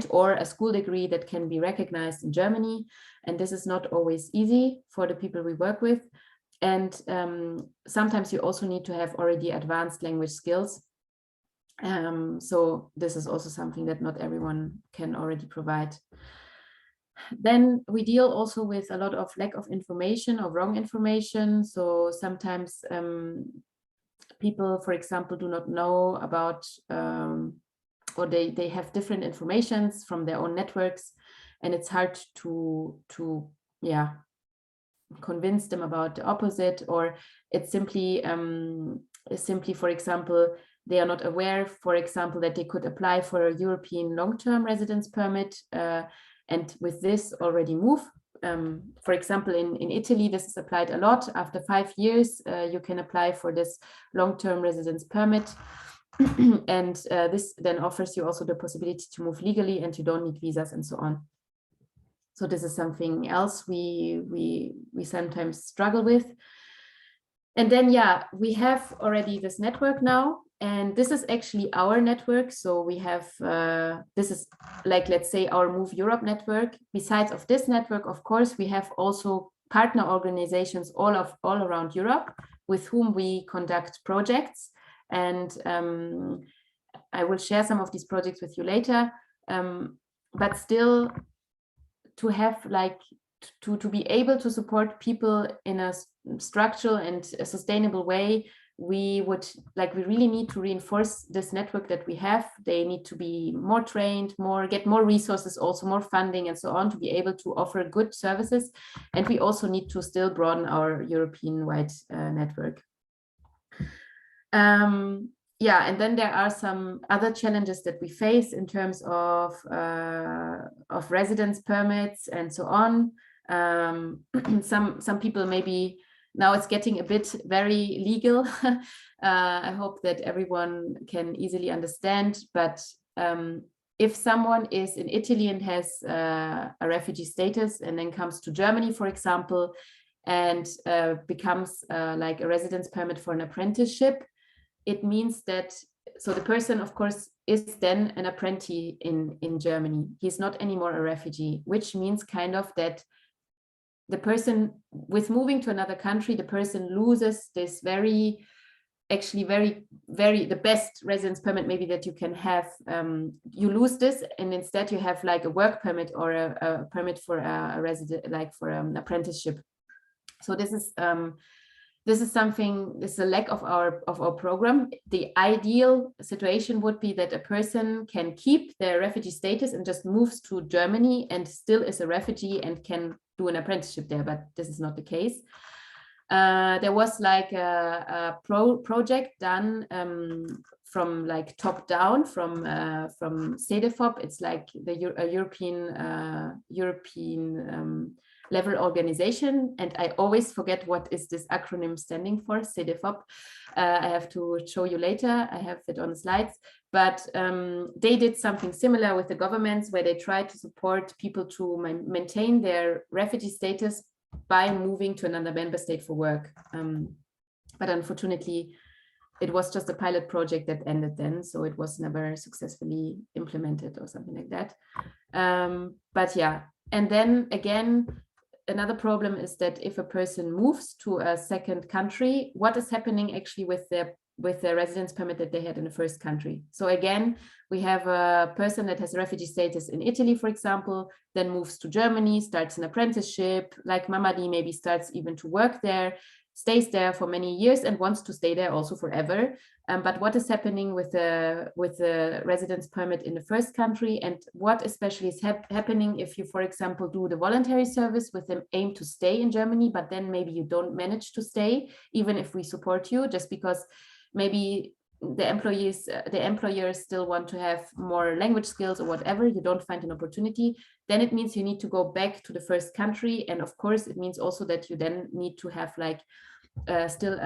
or a school degree that can be recognized in Germany. And this is not always easy for the people we work with. And sometimes you also need to have already advanced language skills. So this is also something that not everyone can already provide. Then we deal also with a lot of lack of information or wrong information. So sometimes people, for example, do not know about, or they have different informations from their own networks. and it's hard to yeah, convince them about the opposite, or it's simply for example, they are not aware, for example, that they could apply for a European long-term residence permit and with this already move. For example, in Italy, this is applied a lot. After 5 years, you can apply for this long-term residence permit. And this then offers you also the possibility to move legally, and you don't need visas and so on. So this is something else we sometimes struggle with. And then, yeah, we have already this network now, and this is actually our network. So we have, this is like, let's say, our Move Europe network. Besides of this network, of course, we have also partner organizations all around Europe with whom we conduct projects. And I will share some of these projects with you later. But still, to have like, to be able to support people in a structural and a sustainable way, we really need to reinforce this network that we have. They need to be more trained, get more resources, also more funding and so on, to be able to offer good services. And we also need to still broaden our European-wide network. Yeah, and then there are some other challenges that we face in terms of residence permits and so on. Some people maybe, now it's getting a bit very legal. I hope that everyone can easily understand, but if someone is in Italy and has a refugee status and then comes to Germany, for example, and becomes like a residence permit for an apprenticeship, it means that, so the person, of course, is then an apprentice in Germany. He's not anymore a refugee, which means kind of that the person, with moving to another country, the person loses this the best residence permit maybe that you can have. You lose this, and instead you have like a work permit or a permit for a resident, like for an apprenticeship. So this is something, this is a lack of our program. The ideal situation would be that a person can keep their refugee status and just moves to Germany and still is a refugee and can do an apprenticeship there, but this is not the case. There was like a project done from like top down from CEDEFOP. It's like a European level organization, and I always forget what is this acronym standing for, CEDEFOP. I have to show you later. I have it on the slides, but they did something similar with the governments, where they tried to support people to maintain their refugee status by moving to another member state for work. But unfortunately, it was just a pilot project that ended then, so it was never successfully implemented or something like that. But yeah, and then again, another problem is that if a person moves to a second country, what is happening actually with their residence permit that they had in the first country? So again, we have a person that has a refugee status in Italy, for example, then moves to Germany, starts an apprenticeship, like Mamadi maybe starts even to work there, stays there for many years and wants to stay there also forever. But what is happening with the residence permit in the first country, and what especially is happening if you, for example, do the voluntary service with the aim to stay in Germany, but then maybe you don't manage to stay, even if we support you, just because maybe the employers still want to have more language skills or whatever, you don't find an opportunity, then it means you need to go back to the first country. And of course, it means also that you then need to have like still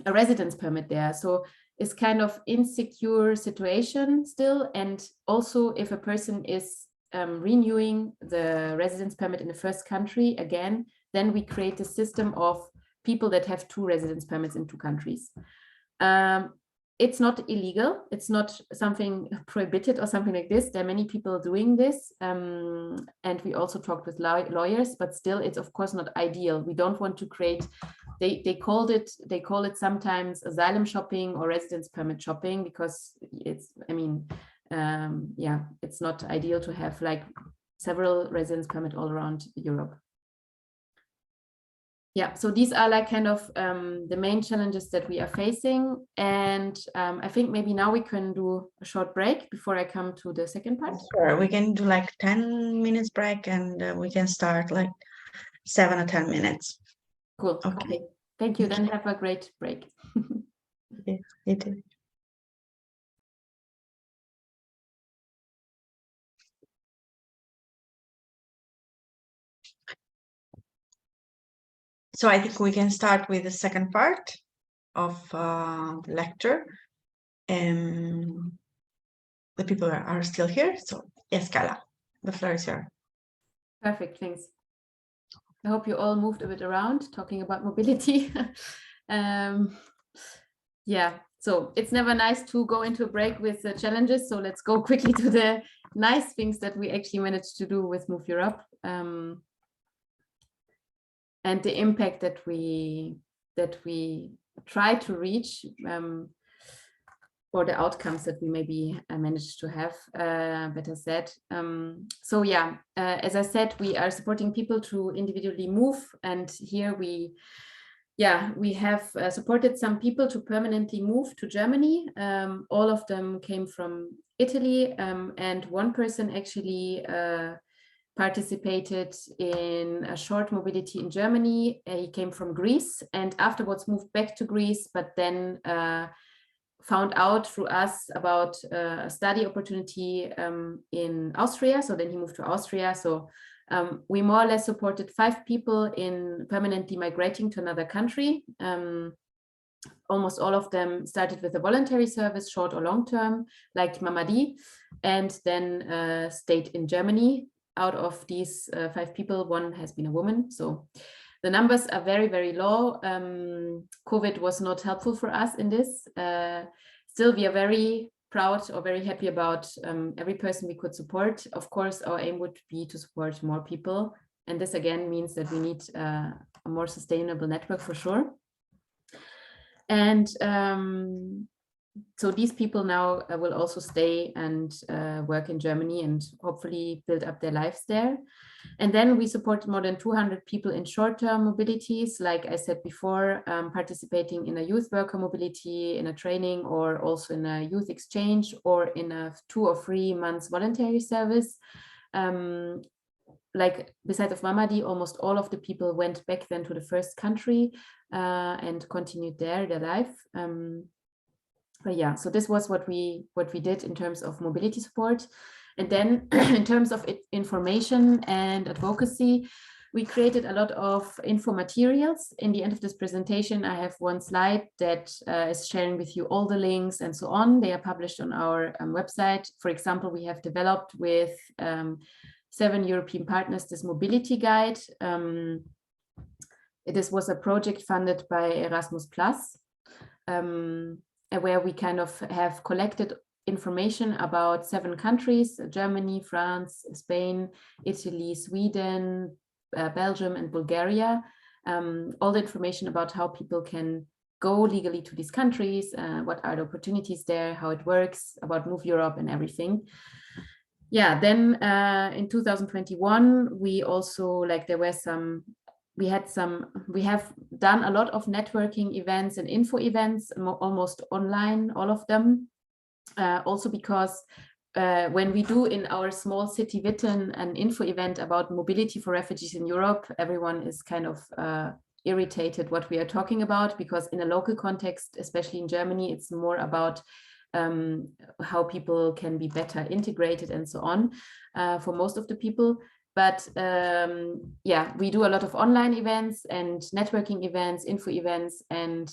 a residence permit there. So it's kind of insecure situation still. And also if a person is renewing the residence permit in the first country again, then we create a system of people that have 2 residence permits in 2 countries. It's not illegal, it's not something prohibited or something like this. There are many people doing this, and we also talked with lawyers, but still it's of course not ideal. We don't want to create, they call it sometimes asylum shopping or residence permit shopping, because it's, I mean, yeah, it's not ideal to have like several residence permit all around Europe. yeah, so these are like kind of the main challenges that we are facing. And I think maybe now we can do a short break before I come to the second part. Sure, we can do like 10 minutes break, and we can start like 7 or 10 minutes. Cool. Okay. Thank you. Then have a great break. Okay, you too. So I think we can start with the second part of the lecture. The people are still here. So yes, Carla, the floor is yours. Perfect. Thanks. I hope you all moved a bit around talking about mobility. Yeah, so it's never nice to go into a break with the challenges. So let's go quickly to the nice things that we actually managed to do with Move Europe, and the impact that we try to reach, or the outcomes that we maybe managed to have, better said. So yeah, as I said, we are supporting people to individually move, and here we have supported some people to permanently move to Germany. All of them came from Italy, and one person actually participated in a short mobility in Germany. He came from Greece and afterwards moved back to Greece, but then found out through us about a study opportunity in Austria. So then he moved to Austria. So we more or less supported 5 people in permanently migrating to another country. Almost all of them started with a voluntary service, short or long term, like Mamadi, and then stayed in Germany. Out of these 5 people, 1 has been a woman. So the numbers are very, very low. COVID was not helpful for us in this. Still, we are very proud or very happy about every person we could support. Of course, our aim would be to support more people. And this again means that we need a more sustainable network for sure. And so these people now will also stay and work in Germany and hopefully build up their lives there. And then we support more than 200 people in short-term mobilities, like I said before, participating in a youth worker mobility, in a training, or also in a youth exchange, or in a 2 or 3 months voluntary service. Like besides of Mamadi, almost all of the people went back then to the first country and continued there their life. But yeah, so this was what we did in terms of mobility support. And then in terms of information and advocacy, we created a lot of info materials. In the end of this presentation, I have one slide that is sharing with you all the links and so on. They are published on our website. For example, we have developed with 7 European partners this mobility guide. This was a project funded by Erasmus+, where we kind of have collected information about 7 countries: Germany, France, Spain, Italy, Sweden, Belgium, and Bulgaria. All the information about how people can go legally to these countries, what are the opportunities there, how it works, about Move Europe and everything. Yeah, then in 2021, we also, like, there were some, we have done a lot of networking events and info events, almost online, all of them. Also because when we do in our small city Witten an info event about mobility for refugees in Europe, everyone is kind of irritated what we are talking about, because in a local context, especially in Germany, it's more about how people can be better integrated and so on for most of the people. But yeah, we do a lot of online events and networking events, info events, and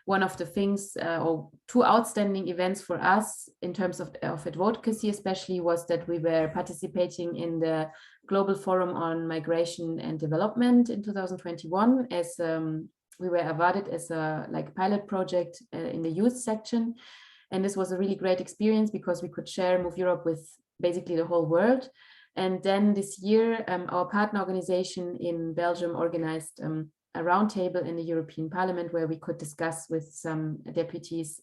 one of the things, or 2 outstanding events for us in terms of advocacy especially, was that we were participating in the Global Forum on Migration and Development in 2021, as we were awarded as a pilot project in the youth section. And this was a really great experience because we could share Move Europe with basically the whole world. And then this year, our partner organization in Belgium organized a roundtable in the European Parliament where we could discuss with some deputies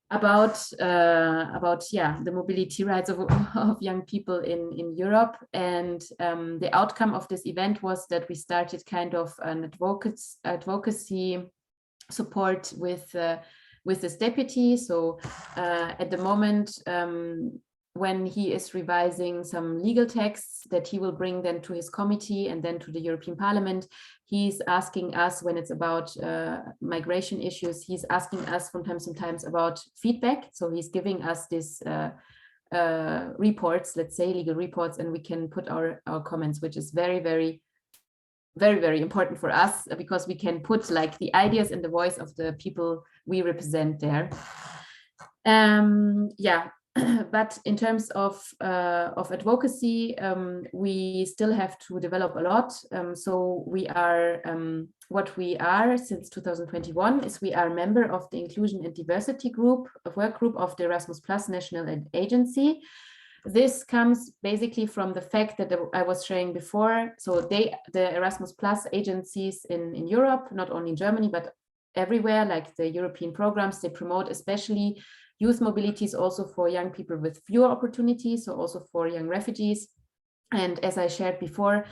about the mobility rights of young people in Europe. And the outcome of this event was that we started kind of an advocacy support with this deputy. So at the moment, when he is revising some legal texts that he will bring then to his committee and then to the European Parliament, he's asking us, when it's about migration issues, he's asking us from time to time about feedback. So he's giving us this reports, let's say legal reports, and we can put our comments, which is very, very, very, very important for us, because we can put like the ideas and the voice of the people we represent there. Yeah. But in terms of advocacy, we still have to develop a lot. So we are, what we are since 2021 is we are a member of the Inclusion and Diversity Group, a work group of the Erasmus Plus National Agency. This comes basically from the fact that I was sharing before. So the Erasmus Plus agencies in Europe, not only in Germany, but everywhere, like the European programs, they promote especially youth mobilities also for young people with fewer opportunities, so also for young refugees. And as I shared before,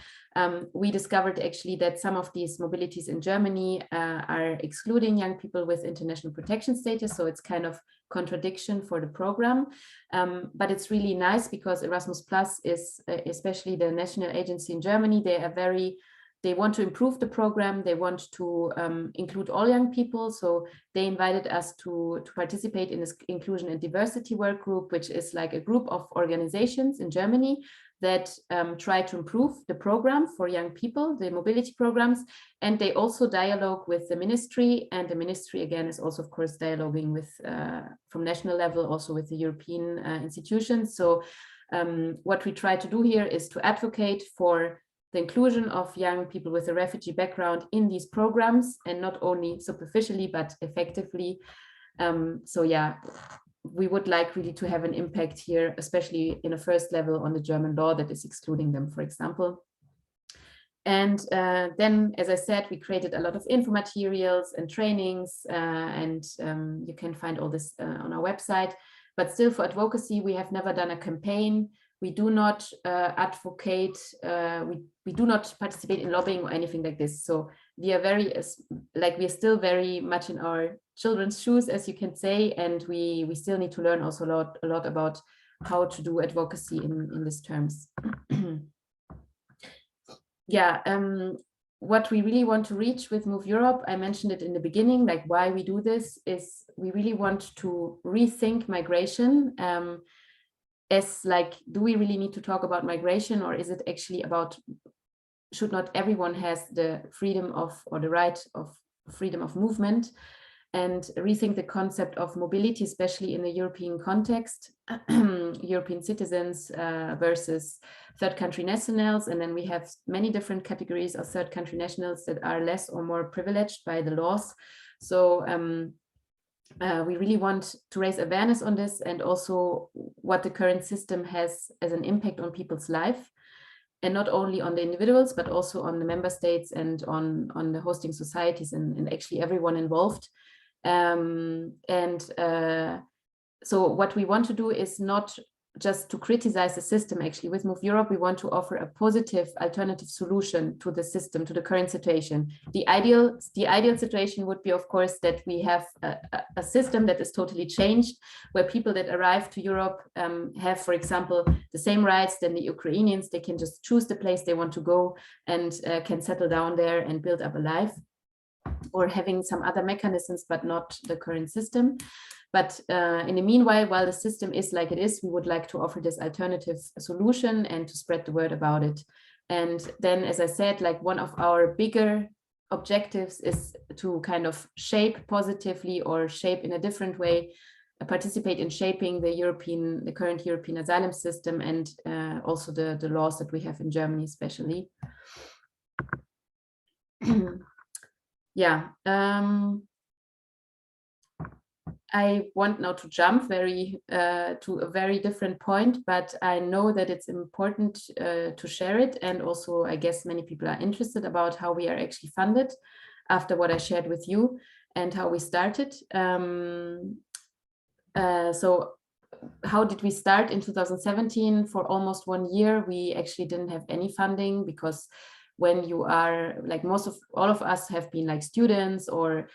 we discovered actually that some of these mobilities in Germany are excluding young people with international protection status. So it's kind of contradiction for the program. But it's really nice because Erasmus Plus is, especially the national agency in Germany, they want to improve the program. They want to include all young people. So they invited us to participate in this inclusion and diversity work group, which is like a group of organizations in Germany that try to improve the program for young people, the mobility programs. And they also dialogue with the ministry, and the ministry again is also of course dialoguing with, from national level, also with the European institutions. So what we try to do here is to advocate for the inclusion of young people with a refugee background in these programs, and not only superficially, but effectively. So yeah, we would like really to have an impact here, especially in a first level on the German law that is excluding them, for example. And then, as I said, we created a lot of info materials and trainings, and you can find all this on our website. But still, for advocacy, we have never done a campaign. We do not advocate, we do not participate in lobbying or anything like this. So we are we're still very much in our children's shoes, as you can say, and we still need to learn also a lot about how to do advocacy in these terms. Yeah, what we really want to reach with Move Europe, I mentioned it in the beginning, like why we do this is we really want to rethink migration. As like, do we really need to talk about migration, or is it actually about, should not everyone has the freedom of, or the right of freedom of movement, and rethink the concept of mobility, especially in the European context, European citizens versus third country nationals. And then we have many different categories of third country nationals that are less or more privileged by the laws. So we really want to raise awareness on this, and also what the current system has as an impact on people's life, and not only on the individuals, but also on the member states and on the hosting societies and actually everyone involved. So what we want to do is not just to criticize the system. Actually, with Move Europe, we want to offer a positive alternative solution to the system, to the current situation. The ideal situation would be, of course, that we have a system that is totally changed, where people that arrive to Europe have, for example, the same rights than the Ukrainians. They can just choose the place they want to go and can settle down there and build up a life, or having some other mechanisms, but not the current system. But in the meanwhile, while the system is like it is, we would like to offer this alternative solution and to spread the word about it. And then, as I said, like one of our bigger objectives is to kind of shape positively, or shape in a different way, participate in shaping the current European asylum system, and also the laws that we have in Germany, especially. Yeah. I want now to jump to a very different point, but I know that it's important to share it. And also, I guess many people are interested about how we are actually funded after what I shared with you and how we started. So how did we start in 2017? For almost 1 year, we actually didn't have any funding, because when you are like all of us have been like students or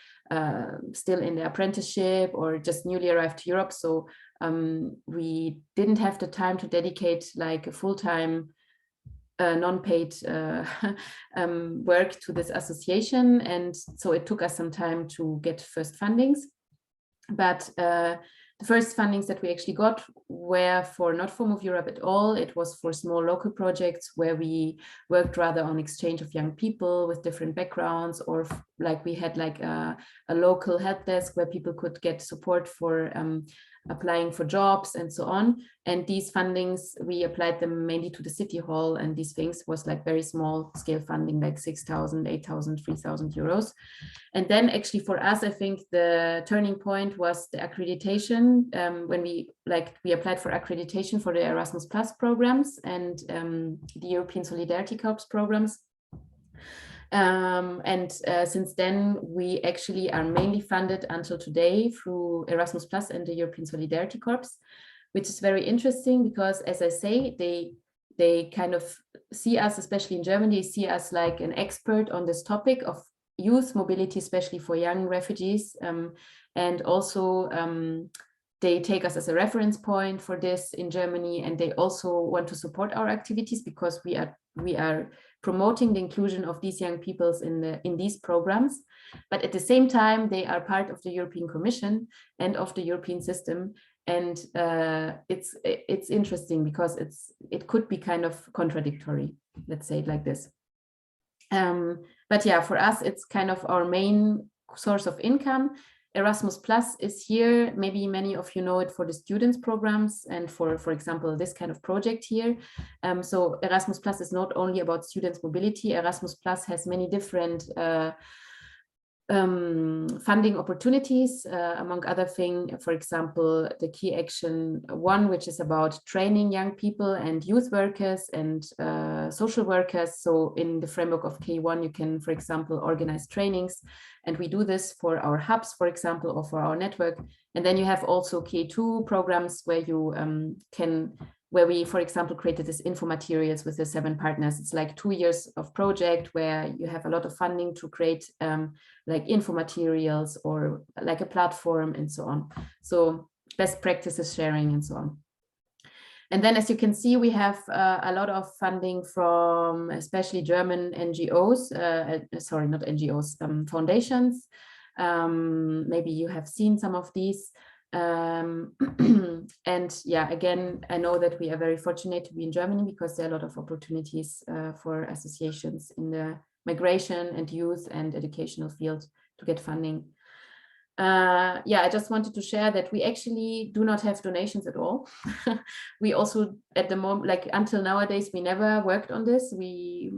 still in the apprenticeship or just newly arrived to Europe. So we didn't have the time to dedicate like a full-time non-paid work to this association. And so it took us some time to get first fundings. But the first fundings that we actually got were not for Move Europe at all. It was for small local projects where we worked rather on exchange of young people with different backgrounds, or like we had like a local help desk where people could get support for applying for jobs and so on. And these fundings, we applied them mainly to the city hall, and these things was like very small scale funding, like 6,000, 8,000, 3,000 euros. And then actually for us, I think the turning point was the accreditation, when we applied for accreditation for the Erasmus Plus programs and the European Solidarity Corps programs. Since then, we actually are mainly funded until today through Erasmus Plus and the European Solidarity Corps, which is very interesting because, as I say, they kind of see us, especially in Germany, see us like an expert on this topic of youth mobility, especially for young refugees. And also they take us as a reference point for this in Germany, and they also want to support our activities because we are promoting the inclusion of these young peoples in these programs. But at the same time, they are part of the European Commission and of the European system. And it's interesting because it could be kind of contradictory, let's say it like this. But yeah, for us, it's kind of our main source of income. Erasmus Plus is here. Maybe many of you know it for the students programs and for example, this kind of project here. So Erasmus Plus is not only about students mobility. Erasmus Plus has many different funding opportunities, among other things, for example, the key action 1, which is about training young people and youth workers and social workers. So in the framework of K1, you can, for example, organize trainings, and we do this for our hubs, for example, or for our network. And then you have also K2 programs where you where we, for example, created this info materials with the 7 partners. It's like 2 years of project where you have a lot of funding to create like info materials or like a platform and so on. So best practices sharing and so on. And then, as you can see, we have a lot of funding from especially German NGOs, sorry, not NGOs, foundations. Maybe you have seen some of these. And yeah, again, I know that we are very fortunate to be in Germany because there are a lot of opportunities for associations in the migration and youth and educational field to get funding. Yeah, I just wanted to share that we actually do not have donations at all. We also, at the moment, like until nowadays, we never worked on this. We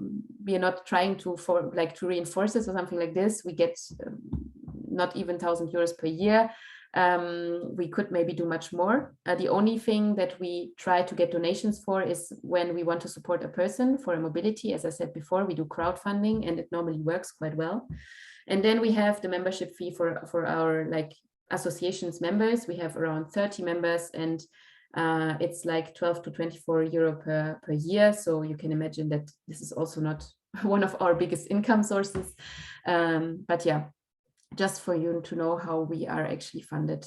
are not trying to reinforce this or something like this. We get not even 1,000 euros per year. We could maybe do much more. The only thing that we try to get donations for is when we want to support a person for a mobility. As I said before, we do crowdfunding and it normally works quite well. And then we have the membership fee for our like associations members. We have around 30 members and it's like 12 to 24 euro per year. So you can imagine that this is also not one of our biggest income sources. But yeah, just for you to know how we are actually funded.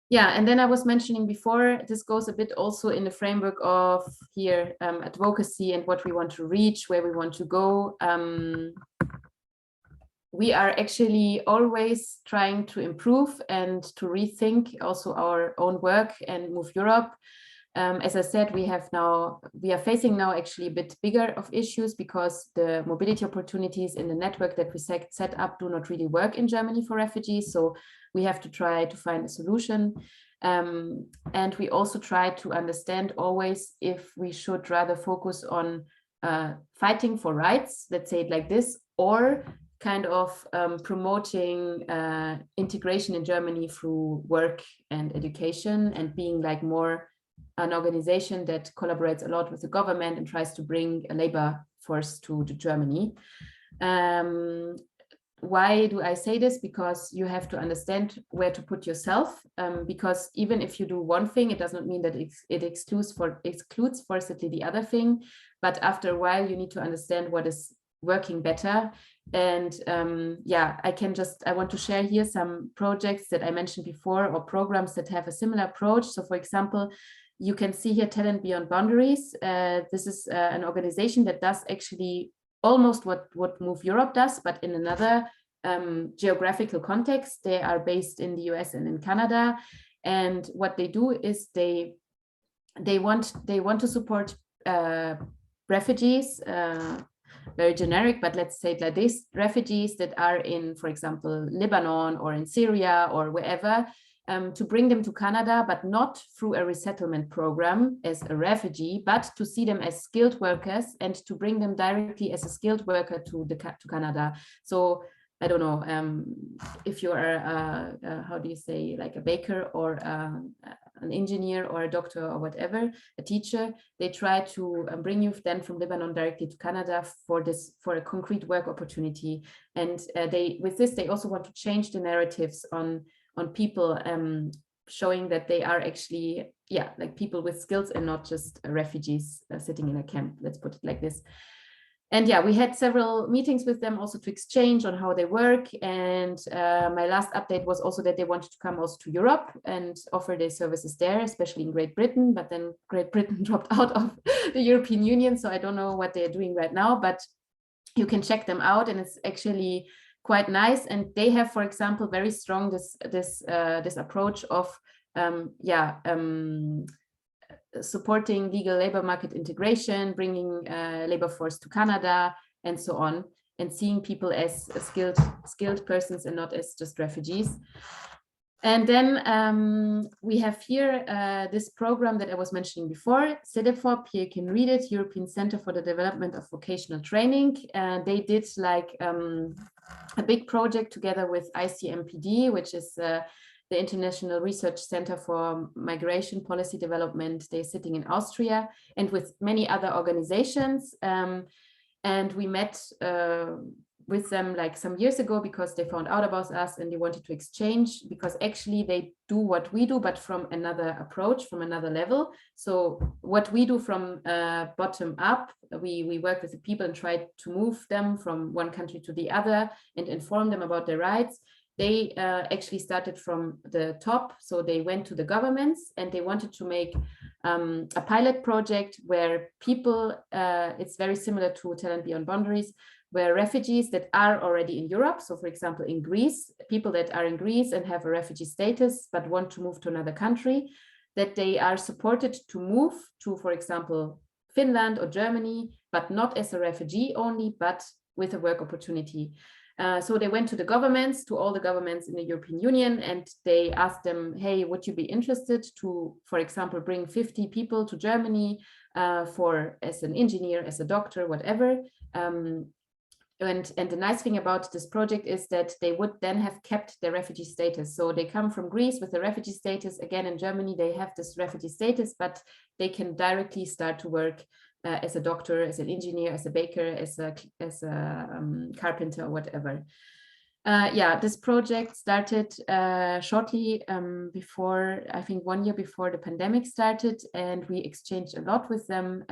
Yeah, and then I was mentioning before, this goes a bit also in the framework of here advocacy and what we want to reach, where we want to go. We are actually always trying to improve and to rethink also our own work and Move Europe. As I said, we are facing now actually a bit bigger of issues because the mobility opportunities in the network that we set up do not really work in Germany for refugees. So we have to try to find a solution. And we also try to understand always if we should rather focus on fighting for rights, let's say it like this, or kind of promoting integration in Germany through work and education and being like more an organization that collaborates a lot with the government and tries to bring a labor force to Germany. why do I say this? Because you have to understand where to put yourself, because even if you do one thing, it does not mean that it excludes forcibly the other thing. But after a while, you need to understand what is working better. And yeah, I want to share here some projects that I mentioned before, or programs that have a similar approach. So for example, you can see here Talent Beyond Boundaries. This is an organization that does actually almost what Move Europe does, but in another geographical context. They are based in the US and in Canada. And what they do is they want to support refugees, very generic, but let's say it like this, refugees that are in, for example, Lebanon or in Syria or wherever, to bring them to Canada, but not through a resettlement program as a refugee, but to see them as skilled workers and to bring them directly as a skilled worker to Canada. So I don't know, if you are, how do you say, like a baker or an engineer or a doctor or whatever, a teacher, they try to bring you then from Lebanon directly to Canada for a concrete work opportunity. And with this, they also want to change the narratives on people, showing that they are actually, yeah, like people with skills and not just refugees sitting in a camp, let's put it like this. And yeah, we had several meetings with them also to exchange on how they work. And my last update was also that they wanted to come also to Europe and offer their services there, especially in Great Britain. But then Great Britain dropped out of the European Union. So I don't know what they're doing right now, but you can check them out. And it's actually quite nice. And they have, for example, very strong this approach of supporting legal labor market integration, bringing labor force to Canada, and so on, and seeing people as skilled persons and not as just refugees. And then we have here this program that I was mentioning before, CEDEFOP, here you can read it, European Center for the Development of Vocational Training. They did like a big project together with ICMPD, which is the International Research Center for Migration Policy Development. They're sitting in Austria, and with many other organizations. And we met with them like some years ago because they found out about us and they wanted to exchange, because actually they do what we do, but from another approach, from another level. So what we do from bottom up, we work with the people and try to move them from one country to the other and inform them about their rights. They actually started from the top. So they went to the governments and they wanted to make a pilot project where people, it's very similar to Talent Beyond Boundaries, where refugees that are already in Europe, so for example in Greece, people that are in Greece and have a refugee status but want to move to another country, that they are supported to move to, for example, Finland or Germany, but not as a refugee only, but with a work opportunity. So they went to the governments, to all the governments in the European Union, and they asked them, hey, would you be interested to, for example, bring 50 people to Germany as an engineer, as a doctor, whatever. And the nice thing about this project is that they would then have kept their refugee status. So they come from Greece with the refugee status. Again, in Germany, they have this refugee status, but they can directly start to work as a doctor, as an engineer, as a baker, as a carpenter or whatever. Yeah, this project started shortly before, I think 1 year before the pandemic started, and we exchanged a lot with them.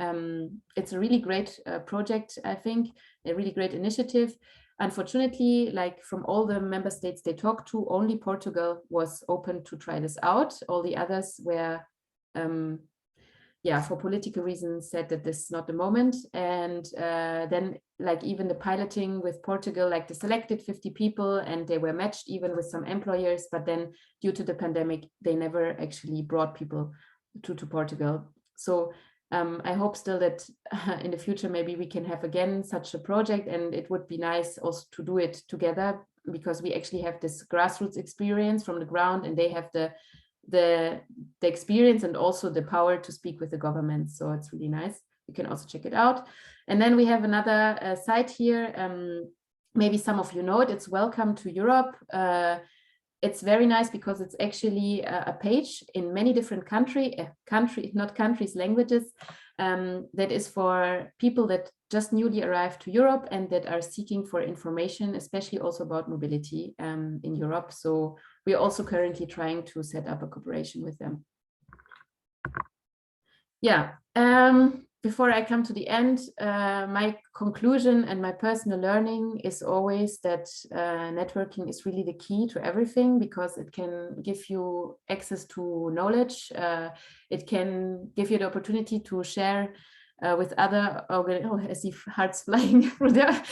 It's a really great project, I think, a really great initiative. Unfortunately, like from all the member states they talked to, only Portugal was open to try this out. All the others were, yeah, for political reasons said that this is not the moment. And then like even the piloting with Portugal, like they selected 50 people and they were matched even with some employers, but then due to the pandemic, they never actually brought people to Portugal. So I hope still that in the future, maybe we can have again such a project, and it would be nice also to do it together, because we actually have this grassroots experience from the ground, and they have the experience and also the power to speak with the government. So it's really nice. You can also check it out. And then we have another site here. Maybe some of you know it. It's Welcome to Europe. it's very nice because it's actually a page in many different languages, that is for people that just newly arrived to Europe and that are seeking for information, especially also about mobility in Europe. So we are also currently trying to set up a cooperation with them. Yeah, before I come to the end, my conclusion and my personal learning is always that networking is really the key to everything, because it can give you access to knowledge. It can give you the opportunity to share with other organizations. Oh, I see hearts flying through the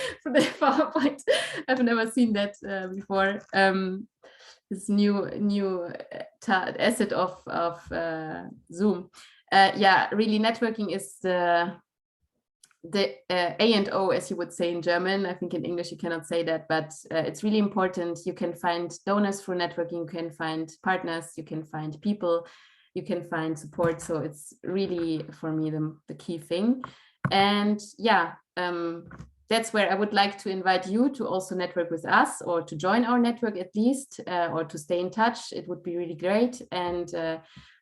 PowerPoint. I've never seen that before. This new asset of Zoom. Yeah, really networking is the A and O, as you would say in German. I think in English you cannot say that, but it's really important. You can find donors through networking, you can find partners, you can find people, you can find support. So it's really, for me, the key thing. And yeah, that's where I would like to invite you to also network with us, or to join our network at least, or to stay in touch. It would be really great. And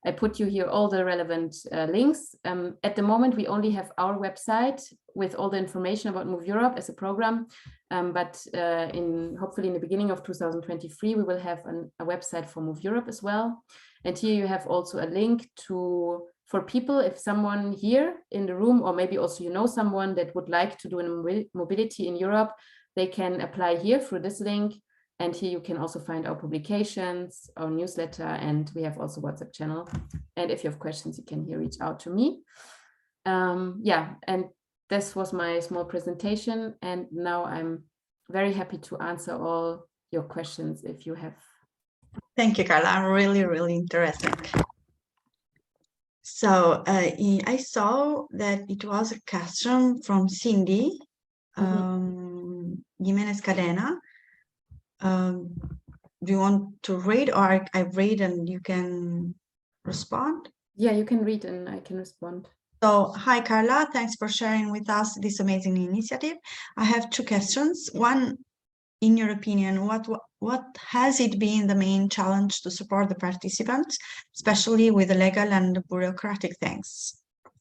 I put you here all the relevant links. At the moment, we only have our website with all the information about Move Europe as a program. But hopefully in the beginning of 2023, we will have a website for Move Europe as well. And here you have also a link for people, if someone here in the room, or maybe also you know someone that would like to do a mobility in Europe, they can apply here through this link. And here you can also find our publications, our newsletter, and we have also WhatsApp channel. And if you have questions, you can here reach out to me. Yeah, and this was my small presentation. And now I'm very happy to answer all your questions if you have. Thank you, Carla. Really, really interesting. So I saw that it was a question from Cindy Jimenez Cadena. Do you want to read, or I read and you can respond? Yeah, you can read and I can respond. So, hi, Carla. Thanks for sharing with us this amazing initiative. I have two questions. One, in your opinion, what has it been the main challenge to support the participants, especially with the legal and bureaucratic things?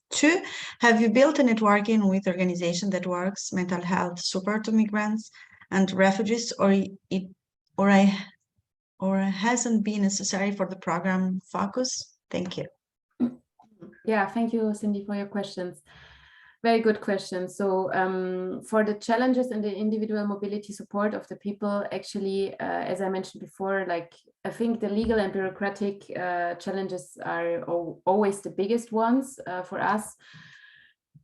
Two, have you built a networking with organization that works mental health support to migrants and refugees, or hasn't been necessary for the program focus? Thank you. Yeah, thank you, Cindy, for your questions. Very good question. So for the challenges in the individual mobility support of the people, actually, as I mentioned before, like I think the legal and bureaucratic challenges are always the biggest ones for us,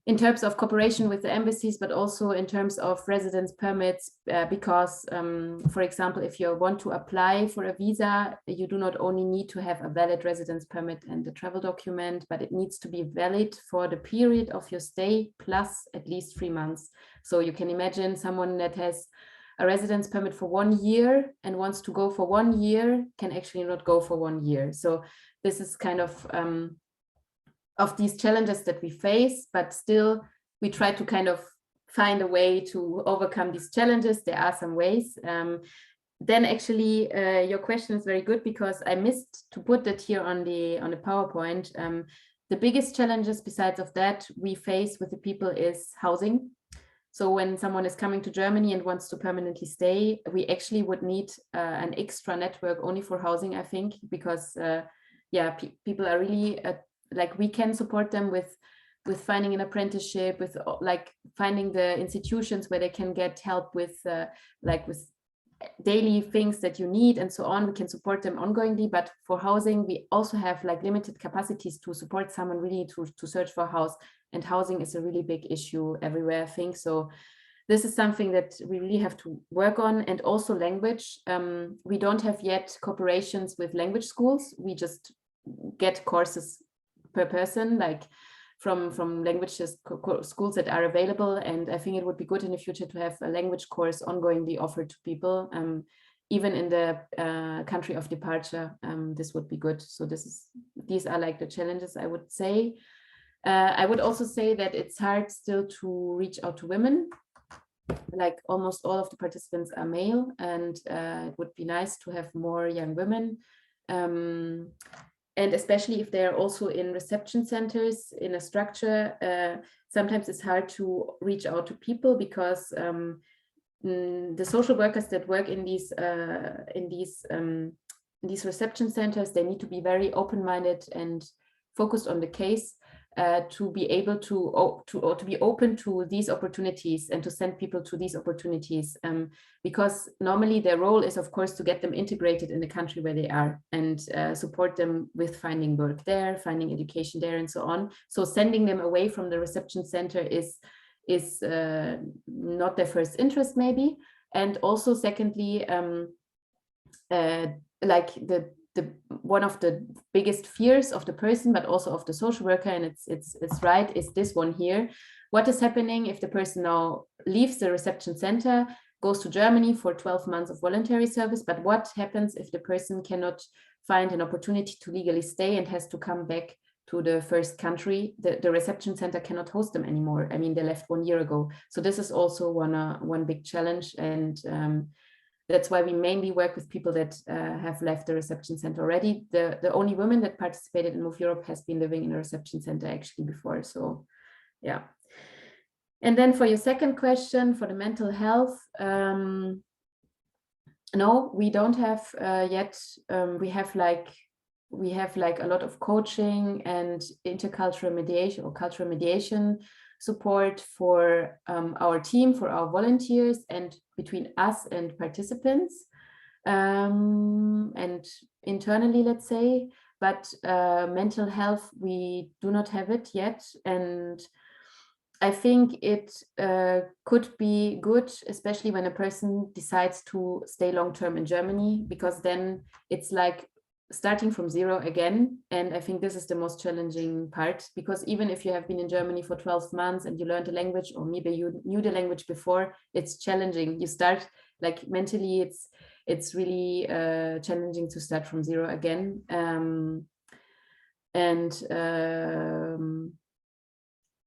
in terms of cooperation with the embassies, but also in terms of residence permits, because, for example, if you want to apply for a visa, you do not only need to have a valid residence permit and a travel document, but it needs to be valid for the period of your stay plus at least 3 months. So you can imagine someone that has a residence permit for 1 year and wants to go for 1 year can actually not go for 1 year. So this is kind of these challenges that we face, but still we try to kind of find a way to overcome these challenges. There are some ways. Then actually your question is very good, because I missed to put that here on the PowerPoint. The biggest challenges besides of that we face with the people is housing. So when someone is coming to Germany and wants to permanently stay, we actually would need an extra network only for housing, I think, because yeah, people are really like we can support them with finding an apprenticeship, with like finding the institutions where they can get help with like with daily things that you need and so on. We can support them ongoingly, but for housing we also have like limited capacities to support someone really to search for a house, and housing is a really big issue everywhere, I think. So this is something that we really have to work on. And also language. We don't have yet cooperations with language schools. We just get courses per person, like from languages schools that are available. And I think it would be good in the future to have a language course ongoingly offered to people, even in the country of departure. This would be good. So these are like the challenges, I would say. I would also say that it's hard still to reach out to women. like almost all of the participants are male, and it would be nice to have more young women. And especially if they're also in reception centers in a structure, sometimes it's hard to reach out to people because the social workers that work in these reception centers, they need to be very open-minded and focused on the case to be able to be open to these opportunities and to send people to these opportunities, because normally their role is, of course, to get them integrated in the country where they are and support them with finding work there, finding education there, and so on. So sending them away from the reception center is not their first interest, maybe. And also, secondly, like one of the biggest fears of the person, but also of the social worker, and it's right, is this one here. What is happening if the person now leaves the reception center, goes to Germany for 12 months of voluntary service, but what happens if the person cannot find an opportunity to legally stay and has to come back to the first country? The reception center cannot host them anymore. I mean, they left 1 year ago. So this is also one big challenge, and that's why we mainly work with people that have left the reception center already. The only woman that participated in Move Europe has been living in a reception center actually before. So, yeah. And then for your second question, for the mental health, no, we don't have yet. We have like a lot of coaching and intercultural mediation or cultural mediation support for our team, for our volunteers, and between us and participants, and internally, let's say. But mental health, we do not have it yet. And I think it could be good, especially when a person decides to stay long-term in Germany, because then it's like starting from zero again. And I think this is the most challenging part, because even if you have been in Germany for 12 months and you learned the language, or maybe you knew the language before, it's challenging. You start, like, mentally, it's really challenging to start from zero again.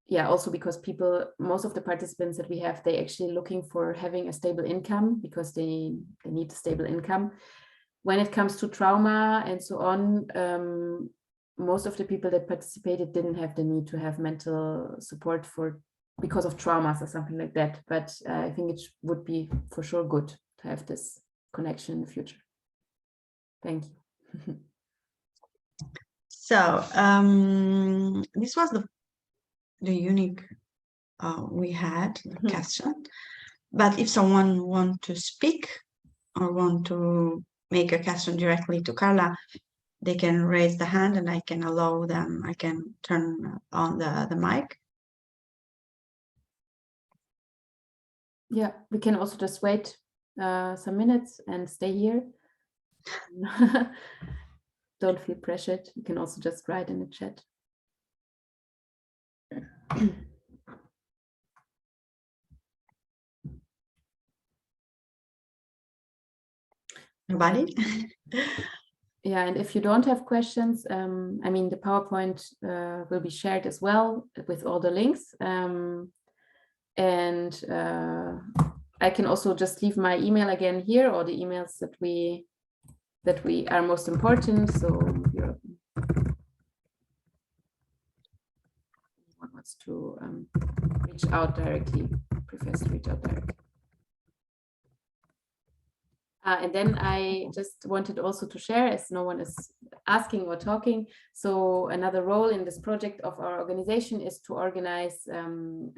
Yeah, also because most of the participants that we have, they actually looking for having a stable income, because they need a stable income. When it comes to trauma and so on, most of the people that participated didn't have the need to have mental support because of traumas or something like that. But I think it would be for sure good to have this connection in the future. Thank you. So this was the unique we had question. But if someone want to speak or want to make a question directly to Carla, they can raise the hand and I can allow them. I can turn on the mic. Yeah, we can also just wait some minutes and stay here. Don't feel pressured. You can also just write in the chat. Nobody? Yeah, and if you don't have questions, I mean, the PowerPoint will be shared as well with all the links. And I can also just leave my email again here, or the emails that we are most important. So anyone wants to reach out directly, prefers to reach out directly. And then I just wanted also to share, as no one is asking or talking, so another role in this project of our organization is to organize a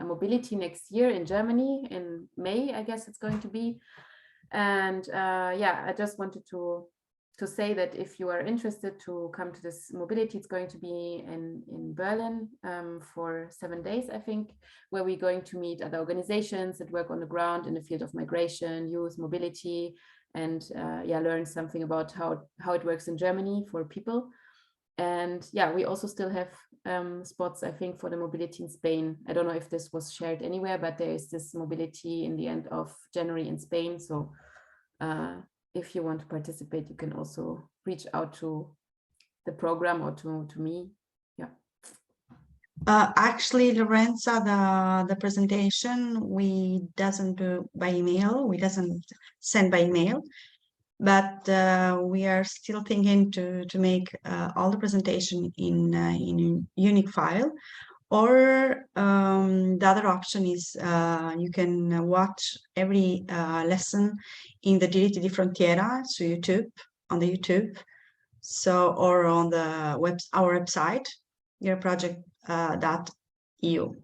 mobility next year in Germany in May, I guess it's going to be. And yeah, I just wanted to say that if you are interested to come to this mobility, it's going to be in Berlin for 7 days, I think, where we're going to meet other organizations that work on the ground in the field of migration, youth, mobility, and yeah, learn something about how it works in Germany for people. And yeah, we also still have spots, I think, for the mobility in Spain. I don't know if this was shared anywhere, but there is this mobility in the end of January in Spain. So if you want to participate, you can also reach out to the program or to me. Yeah. Actually, Lorenza, the presentation we doesn't do by email. We doesn't send by email, but we are still thinking to make all the presentation in a unique file. Or the other option is you can watch every lesson in the Diritti di Frontiera so YouTube, on the YouTube, so or on the our website, yourproject.eu.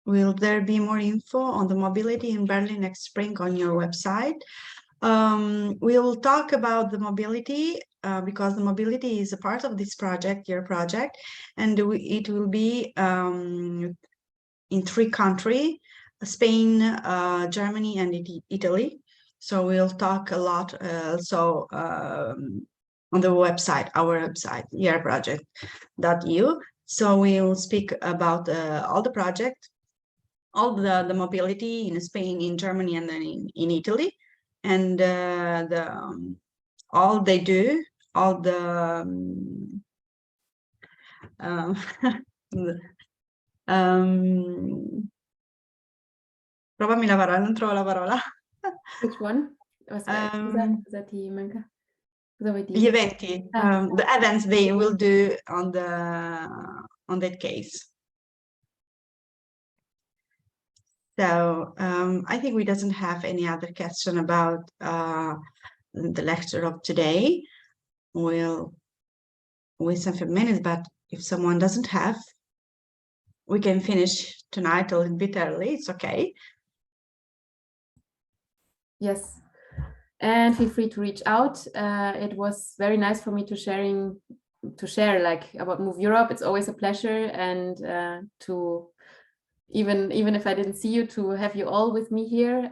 Will there be more info on the mobility in Berlin next spring on your website? We'll talk about the mobility because the mobility is a part of this project, your project, and it will be in 3 countries, Spain, Germany, and Italy. So we'll talk a lot also on the website, our website, yourproject.eu. So we'll speak about all the project, all the mobility in Spain, in Germany, and then in Italy, and all they do, all the provami la parola, non trovo la parola. Which one? Gli eventi, the events they will do on that case. So I think we doesn't have any other question about the lecture of today. We'll wait some few minutes, but if someone doesn't have, we can finish tonight a little bit early. It's okay. Yes, and feel free to reach out. It was very nice for me to share like about Move Europe. It's always a pleasure, and to even if I didn't see you, to have you all with me here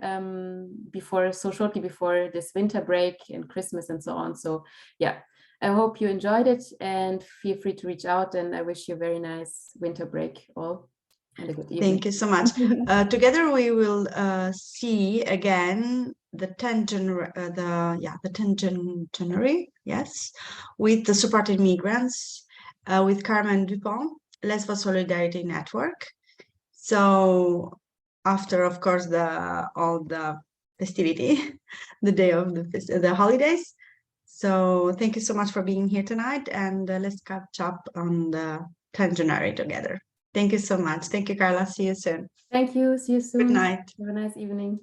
shortly before this winter break and Christmas and so on. So yeah, I hope you enjoyed it, and feel free to reach out, and I wish you a very nice winter break all, and a good evening. Thank you so much. Together we will see again the 10 January, yes, with the supported migrants, with Carmen Dupont, Lesbos Solidarity Network. So after, of course, all the festivity, the day of the holidays. So thank you so much for being here tonight, and let's catch up on the 10 January together. Thank you so much. Thank you, Carla. See you soon. Thank you. See you soon. Good night. Have a nice evening.